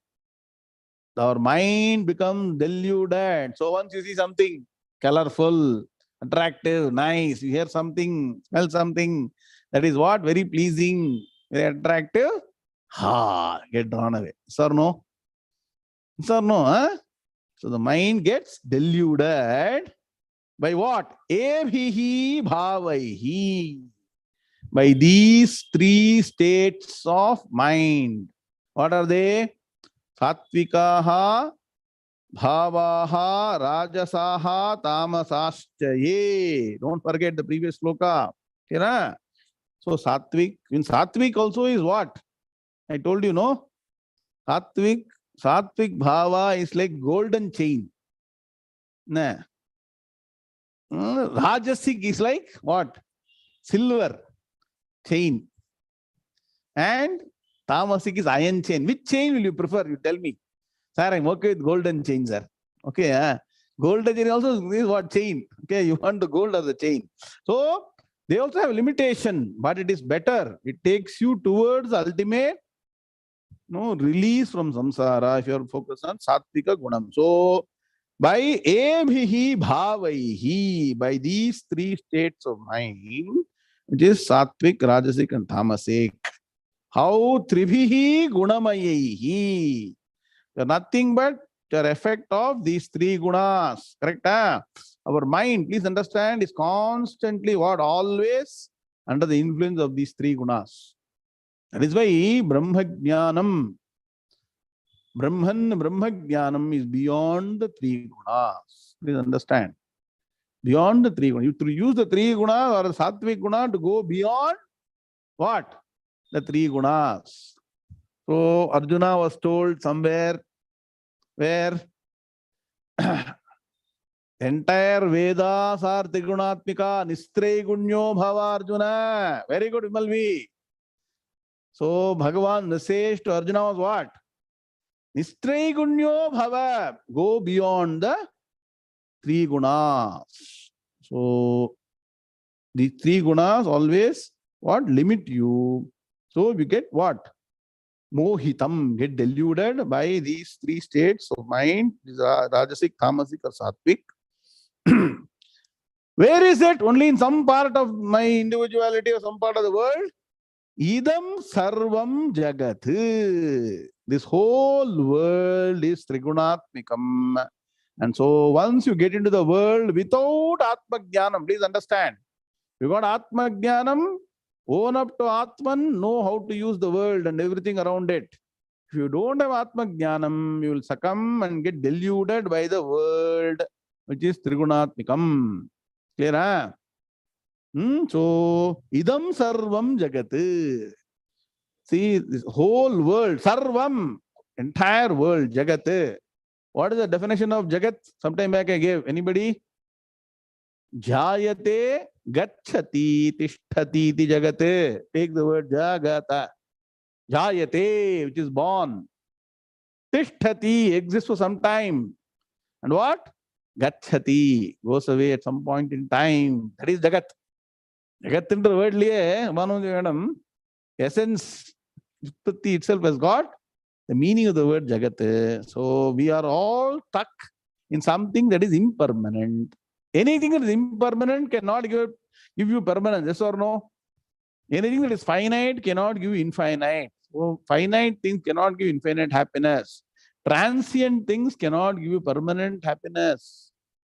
our mind becomes deluded. So once you see something colorful, attractive, nice, you hear something, smell something, that is what? Very pleasing, very attractive. Get drawn away. Yes or no? Yes or no? Huh? So the mind gets deluded by what? Ebhihi bhavaihi. By these three states of mind. What are they? Sattvikaha, bhavaha, rajasaha, tamasascha. Don't forget the previous sloka. Okay, so sattvic, in sattvic also is what? I told you, no? Sattvic bhava is like golden chain. Nah. Rajasic is like what? Silver chain. And tamasic is iron chain. Which chain will you prefer? You tell me. Sir, I'm okay with golden chain, sir. Okay, golden chain also is what? Chain. Okay, you want the gold or the chain. So they also have limitation, but it is better. It takes you towards ultimate release from samsara if you are focused on sattvika gunam. So by ebhihi bhavaihi, by these three states of mind, which is sattvic, rajasic and tamasic, how tribhihi gunamayahi, they are nothing but the effect of these three gunas. Correct? Our mind, please understand, is constantly what? Always under the influence of these three gunas. That is why Brahmajnanam is beyond the three gunas. Please understand. Beyond the three gunas. You use the three gunas or the sattvic guna to go beyond what? The three gunas. So Arjuna was told somewhere where entire Vedas are Trigunatmika, Nistraigunyo Bhava Arjuna. Very good, Vimalvi. So Bhagavan message to Arjuna was what? Nistraigunyo Bhava. Go beyond the three gunas. So the three gunas always what? Limit you. So you get what? Mohitam, get deluded by these three states of mind, rajasic, tamasic or sattvic. Where is it? Only in some part of my individuality or some part of the world? Idam sarvam jagat. This whole world is trigunatmikam. And so once you get into the world without atmajnanam, please understand, you got atmajnanam, own up to Atman, know how to use the world and everything around it. If you don't have Atmajnanam, you will succumb and get deluded by the world, which is Trigunatmikam. Clear? Huh? So, idam sarvam jagat. See, this whole world, sarvam, entire world, jagat. What is the definition of jagat? Sometime back I gave. Anybody? Jayate gacchati tishtati iti jagate. Take the word jagata. Jayate, which is born. Tishtati, exists for some time. And what? Gacchati, goes away at some point in time. That is jagat. Jagat in the word liye, madam, essence, Utpatti itself has got the meaning of the word jagat. So we are all stuck in something that is impermanent. Anything that is impermanent cannot give you permanence, yes or no? Anything that is finite cannot give you infinite. So finite things cannot give infinite happiness. Transient things cannot give you permanent happiness.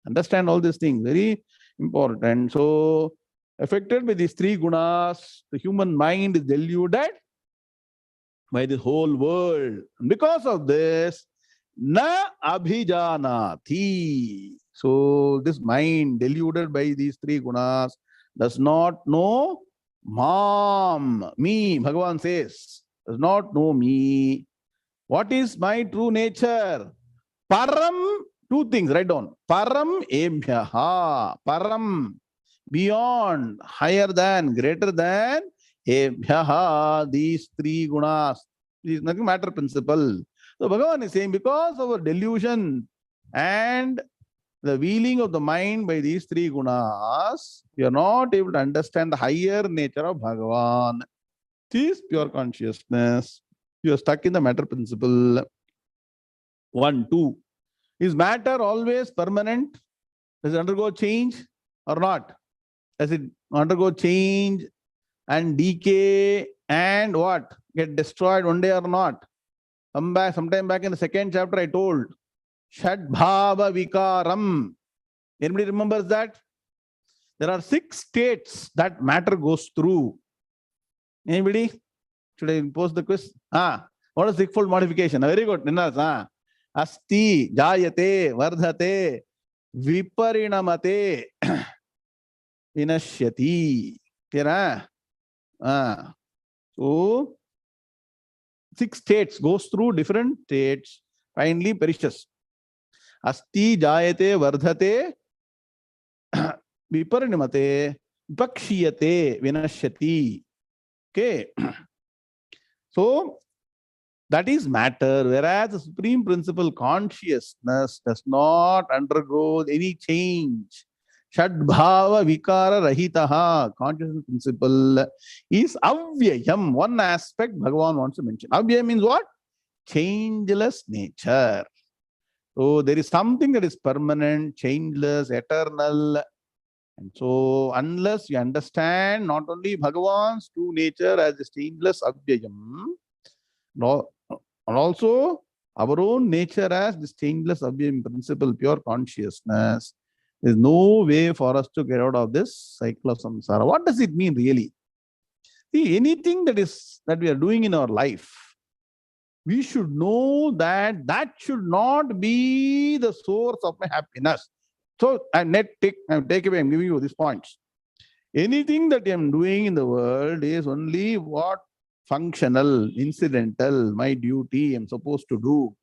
Understand all these things, very important. So affected by these three gunas, the human mind is deluded by the whole world. And because of this, na abhijanati. So this mind deluded by these three gunas does not know mam, me. Bhagavan says, does not know me. What is my true nature? Param, two things, write down. Param ebhyaha. Param, beyond, higher than, greater than, ebhyaha, these three gunas. This is nothing matter principle. So Bhagavan is saying, because of our delusion and the wheeling of the mind by these three gunas, we are not able to understand the higher nature of Bhagavan. This is pure consciousness. You are stuck in the matter principle. 1, 2. Is matter always permanent? Does it undergo change or not? Does it undergo change and decay and what? Get destroyed one day or not? Sometime back in the second chapter, I told Shadbhava Vikaram. Anybody remembers that? There are 6 states that matter goes through. Anybody? Should I pose the quiz? What is sixfold modification? Very good. Asti, Jayate, Vardhate, Viparinamate, Vinashyati. Clear? So 6 states, goes through different states, finally perishes. Asti, Jayate, Vardhate, Viparinamate, Vipakshiyate, Vinashyati. Okay. So that is matter, whereas the supreme principle consciousness does not undergo any change. Shadbhava vikara rahitaha, consciousness principle is avyayam. One aspect Bhagavan wants to mention. Avyayam means what? Changeless nature. So there is something that is permanent, changeless, eternal. And so unless you understand not only Bhagavan's true nature as the changeless avyayam, and also our own nature as this changeless avyayam principle, pure consciousness, there is no way for us to get out of this cycle of samsara. What does it mean really? See, anything that we are doing in our life, we should know that that should not be the source of my happiness. So I'm giving you these points. Anything that I'm doing in the world is only what? Functional, incidental, my duty, I'm supposed to do.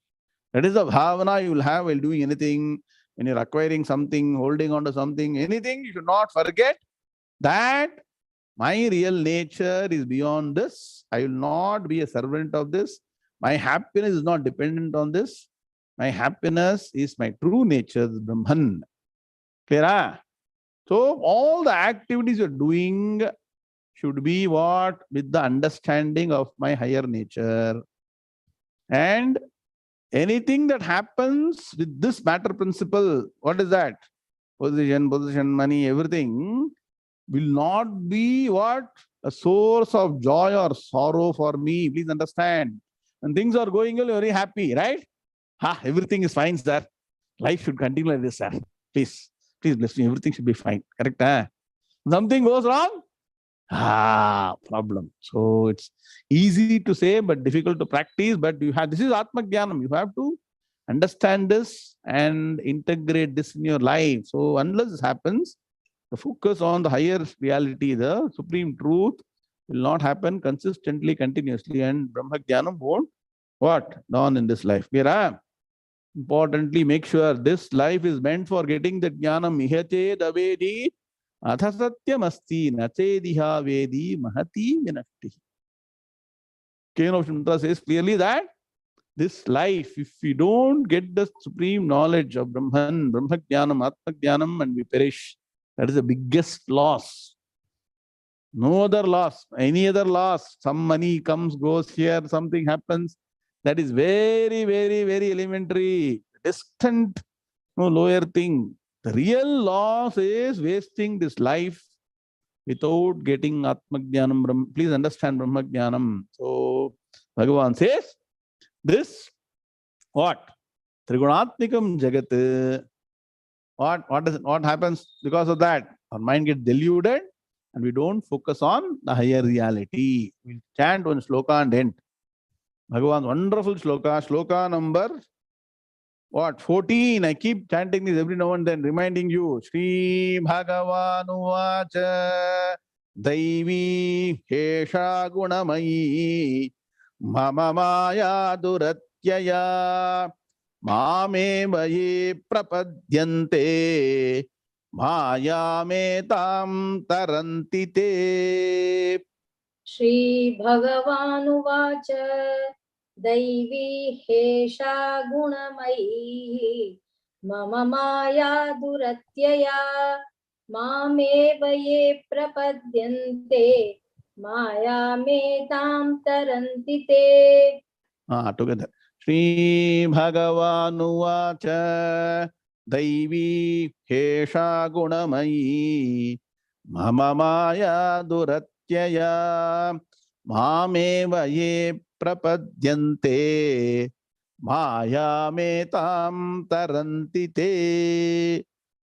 That is the bhavana you will have while doing anything. When you're acquiring something, holding on to something, anything, you should not forget that my real nature is beyond this. I will not be a servant of this. My happiness is not dependent on this. My happiness is my true nature, Brahman. Clear? So all the activities you're doing should be what? With the understanding of my higher nature. And anything that happens with this matter principle, what is that? Position, money, everything will not be what? A source of joy or sorrow for me. Please understand. When things are going well, you're very happy, right? Everything is fine, sir. Life should continue like this, sir. Please bless me. Everything should be fine. Correct? Something goes wrong? Problem. So it's easy to say, but difficult to practice. But this is Atma Jnanam. You have to understand this and integrate this in your life. So unless this happens, the focus on the higher reality, the supreme truth, will not happen consistently, continuously, and Brahma Jnanam won't dawn in this life. Importantly, make sure this life is meant for getting the Jnanam. 𝐒𝐡𝐚𝐬 Atha satyam asti 𝐒𝐡𝐚𝐬 mahati vinakti. 𝐒𝐡𝐚𝐬 Mantra says clearly that this life, if we don't get the supreme knowledge of Brahman, Brahma Jnanam, Atma Jnanam, and we perish, that is the biggest loss. No other loss, any other loss. Some money comes, goes here, something happens. That is very, very, very elementary, distant, lower thing. The real loss is wasting this life without getting Atma Jnanam. Please understand Brahma Jnanam. So Bhagavan says, this what? Trigunatmikam Jagat. What happens because of that? Our mind gets deluded and we don't focus on the higher reality. We'll chant one sloka and end. Bhagavan's wonderful shloka, shloka number what? 14. I keep chanting this every now and then, reminding you. Sri Bhagavanu Vacha Daivi Hesha Gunamayi Mama Maya Duratyaya Mame Vaye Prapadyante Maya Metam Tarantite. Shri Bhagavanuvacha Daivi Hesha Gunamayi Mama Maya Duratyaya Mameva Ye Prapadyante Maya Metam Tarantite. Together. Sri Bhagavanu Vacha Daivi Hesha Gunamayi Mama Maya Duratyaya Mameva Ye Prapadyante Maya Metam Tarantite.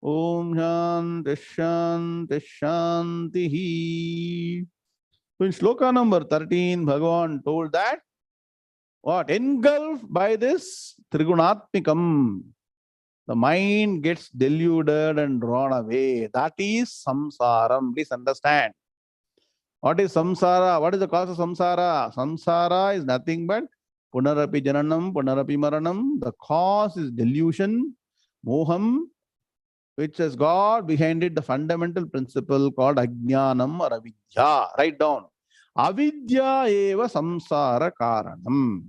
Om Shanti Shanti Shanti. So in sloka number 13, Bhagavan told that what? Engulfed by this Trigunatmikam, the mind gets deluded and drawn away. That is samsaram. Please understand. What is samsara? What is the cause of samsara? Samsara is nothing but punarapi jananam, punarapi maranam. The cause is delusion, moham, which has got behind it the fundamental principle called ajnanam or avidya. Write down. Avidya eva samsara karanam.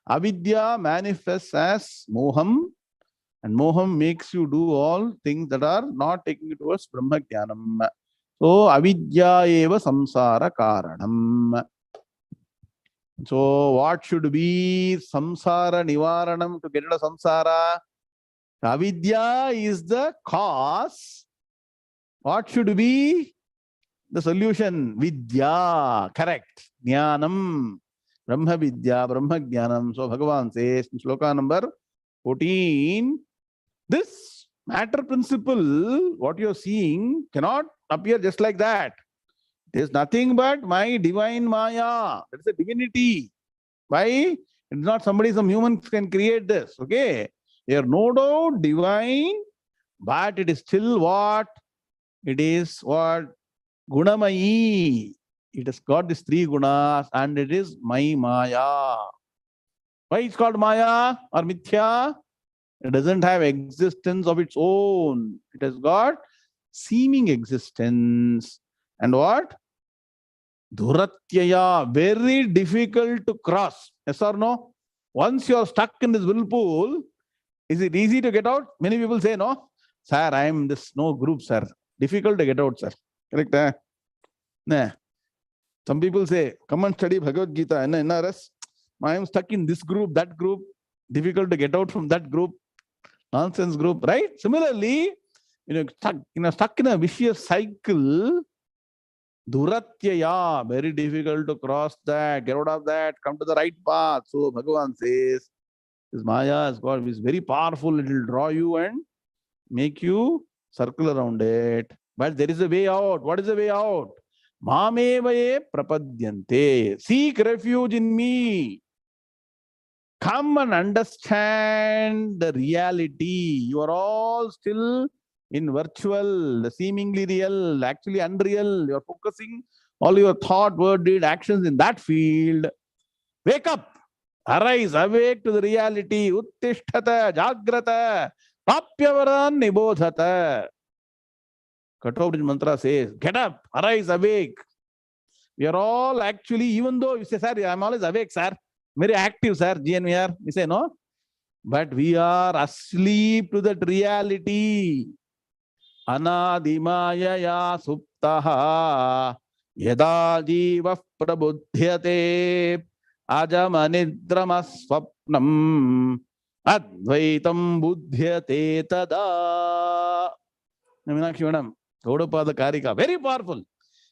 Avidya manifests as moham, and moham makes you do all things that are not taking you towards Brahma Jnanam. So, avidya eva samsara karanam. So, what should be samsara nivaranam to get out of samsara? Avidya is the cause. What should be the solution? Vidya. Correct. Jnanam. Brahmavidya, Brahma Jnanam. So Bhagavan says in sloka number 14, this matter principle, what you're seeing, cannot appear just like that. It is nothing but my divine Maya. That is a divinity. Why? It's not somebody, some humans can create this. Okay? They are no doubt divine, but it is still what? It is what? Gunamayi. It has got these three gunas and it is my Maya. Why it's called Maya or Mithya? It doesn't have existence of its own. It has got seeming existence. And what? Dhuratyaya. Very difficult to cross. Yes or no? Once you are stuck in this whirlpool, is it easy to get out? Many people say, no. Sir, I am this no group, sir. Difficult to get out, sir. Correct? Nah. Some people say, come and study Bhagavad Gita. I am stuck in this group, that group. Difficult to get out from that group. Nonsense group, right? Similarly, stuck in a vicious cycle, Dhuratyaya, very difficult to cross that, get out of that, come to the right path. So Bhagavan says, this Maya is very powerful. It will draw you and make you circle around it. But there is a way out. What is the way out? Mamevaye prapadyante. Seek refuge in me. Come and understand the reality. You are all still in virtual, the seemingly real, actually unreal. You are focusing all your thought, word, deed, actions in that field. Wake up. Arise, awake to the reality. Uttishtata, jagrata, papyavaran nibodhata. Katobridge mantra says, get up, arise, awake. We are all actually, even though you say, sir, I am always awake, sir. Very active, sir, GNVR. We say, no. But we are asleep to that reality. Anadimaya ya suptaha yada jiva prabudhyate ajamanidrama swapnam advaitam buddhyate tada. Meenakshi Madam, Gaudapada Karika, very powerful.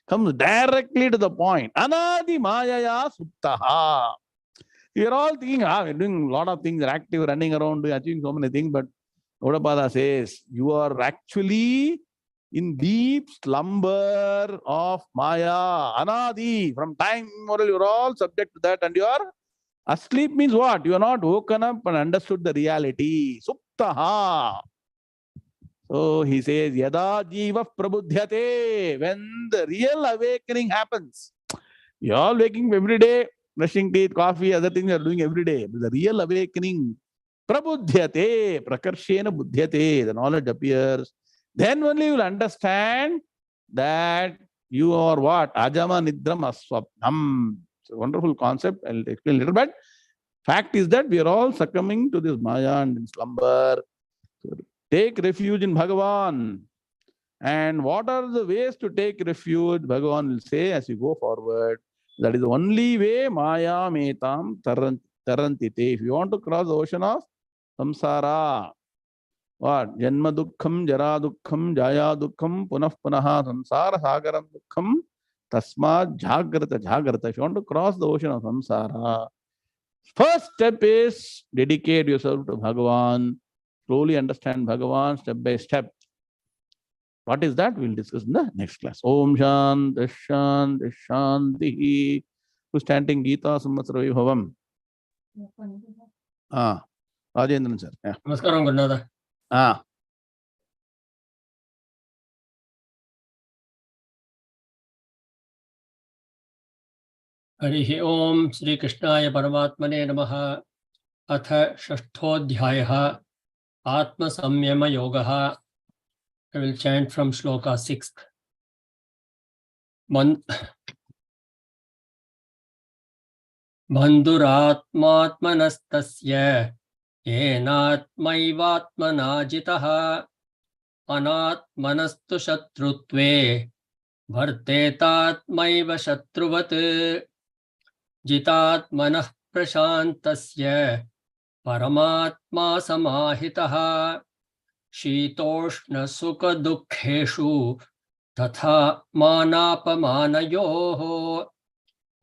Comes directly to the point. Anadi Mayaya Suptaha. You're all thinking, we're doing a lot of things, active, running around, achieving so many things, but Gaudapada says, you are actually in deep slumber of Maya. Anadi. From time immemorial, you're all subject to that and you are Asleep means what? You are not woken up and understood the reality. Suptaha. So he says, Yada jiva prabudhyate. When the real awakening happens, you are all waking up every day, brushing teeth, coffee, other things you are doing every day. But the real awakening, prabudhyate, prakarshena buddhyate, the knowledge appears. Then only you will understand that you are what? Ajama nidram aswapnam. It's a wonderful concept. I'll explain later. But fact is that we are all succumbing to this Maya and in slumber. Take refuge in Bhagavan. And what are the ways to take refuge? Bhagavan will say as you go forward. That is the only way. Maya metam tarantite. If you want to cross the ocean of samsara, what? Janma dukkham, jara dukkham, jaya dukkham, punah punaha samsara sagaram dukkham, tasmat jagrata jagrata. If you want to cross the ocean of samsara, first step is dedicate yourself to Bhagavan. Slowly understand Bhagavan step by step. What is that? We'll discuss in the next class. Om Shanti Shanti Shanti. Who's chanting Gita Samvatsara Vaibhavam? Rajendran sir. Yeah. Namaskaram, Gurunada. Harihi Om Sri Krishnaya Paramatmane Namaha. Atha Shashthodhyayah Atma Samyama Yogaha. I will chant from Shloka 6th. Bandhuratmatmanastasya yenatmaivatmana jitaha anatmanastu shatrutve vartetatmaiva shatruvat jitatmanah prashantasya paramatma samahitaha shitoshna sukha dukkheshu tatha manapamanayoho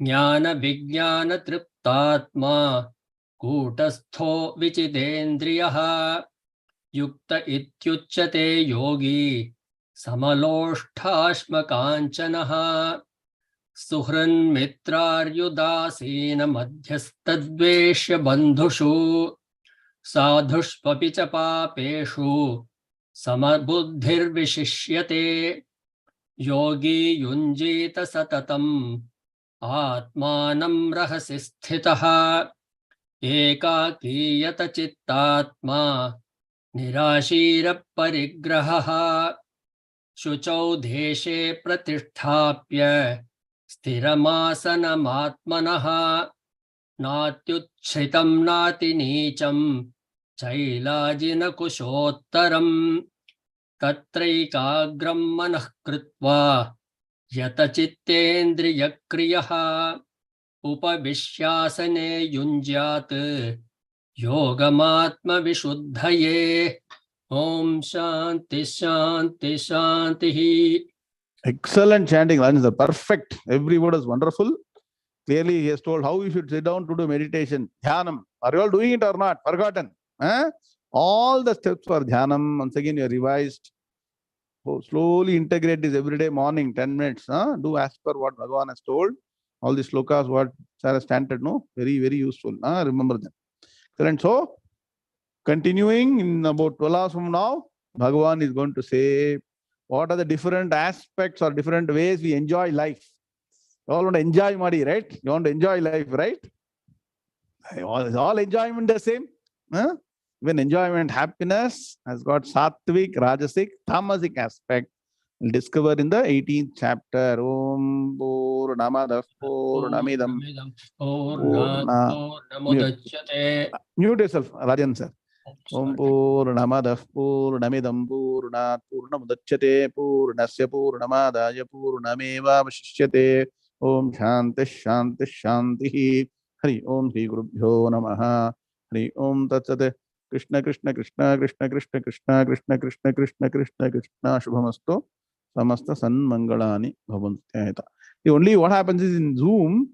Jnana Vijnana Triptatma Kutastho Vichitendriyaha Yukta Ityuchyate Yogi Samalosthashma Kanchanaha Suhran Mitraryudasena Madhyastadveshya Bandhushu Sadhushpapicha Papeshu Samabuddhir Vishishyate Yogi Yunjita Satatam Atmanam rahasi sthitaha ekakiyat chittatma nirashira parigraha shuchau deshe pratisthapya stiramasana atmanaha natyuchhitam nati neecham chailajina kushottaram tatraikagram manah kritva Yata chittendriya kriyaha upavishyasane yunjyat yogamatma vishuddhaye Om Shanti Shanti Shanti. Excellent chanting, Rajendran. Perfect. Every word is wonderful. Clearly, he has told how we should sit down to do meditation. Dhyanam. Are you all doing it or not? Forgotten. All the steps for Dhyanam, once again, you are revised. So slowly integrate this every day morning, 10 minutes. Do as per what Bhagavan has told. All the slokas, what Sir has chanted, no? Very, very useful. Remember them. Excellent. So, continuing in about 12 hours from now, Bhagavan is going to say what are the different aspects or different ways we enjoy life. You all want to enjoy Madi, right? You want to enjoy life, right? Is all enjoyment the same? When enjoyment, happiness has got sattvic, rajasic, tamasic aspect. We'll discover in the 18th chapter. Om Purnamadav Purnamidam Mute yourself, Rajan sir. Om Purnamadav Purnamidam Purnat Purnamudachyate Purnasya Purnamadaya Purnameva Vashishyate Om Shanti Shanti Shanti. Hari Om Sri Gurubhyo Namaha. Hari Om Tatsate. Krishna Krishna Krishna Krishna Krishna Krishna Krishna Krishna Krishna Krishna Krishna Shubhamasto Samasta Sanmangalani Bhavantyahita. The only what happens is in Zoom,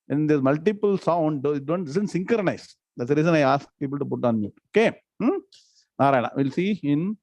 when there's multiple sound, it doesn't synchronize. That's the reason I ask people to put on mute. Okay? Narayana. We'll see in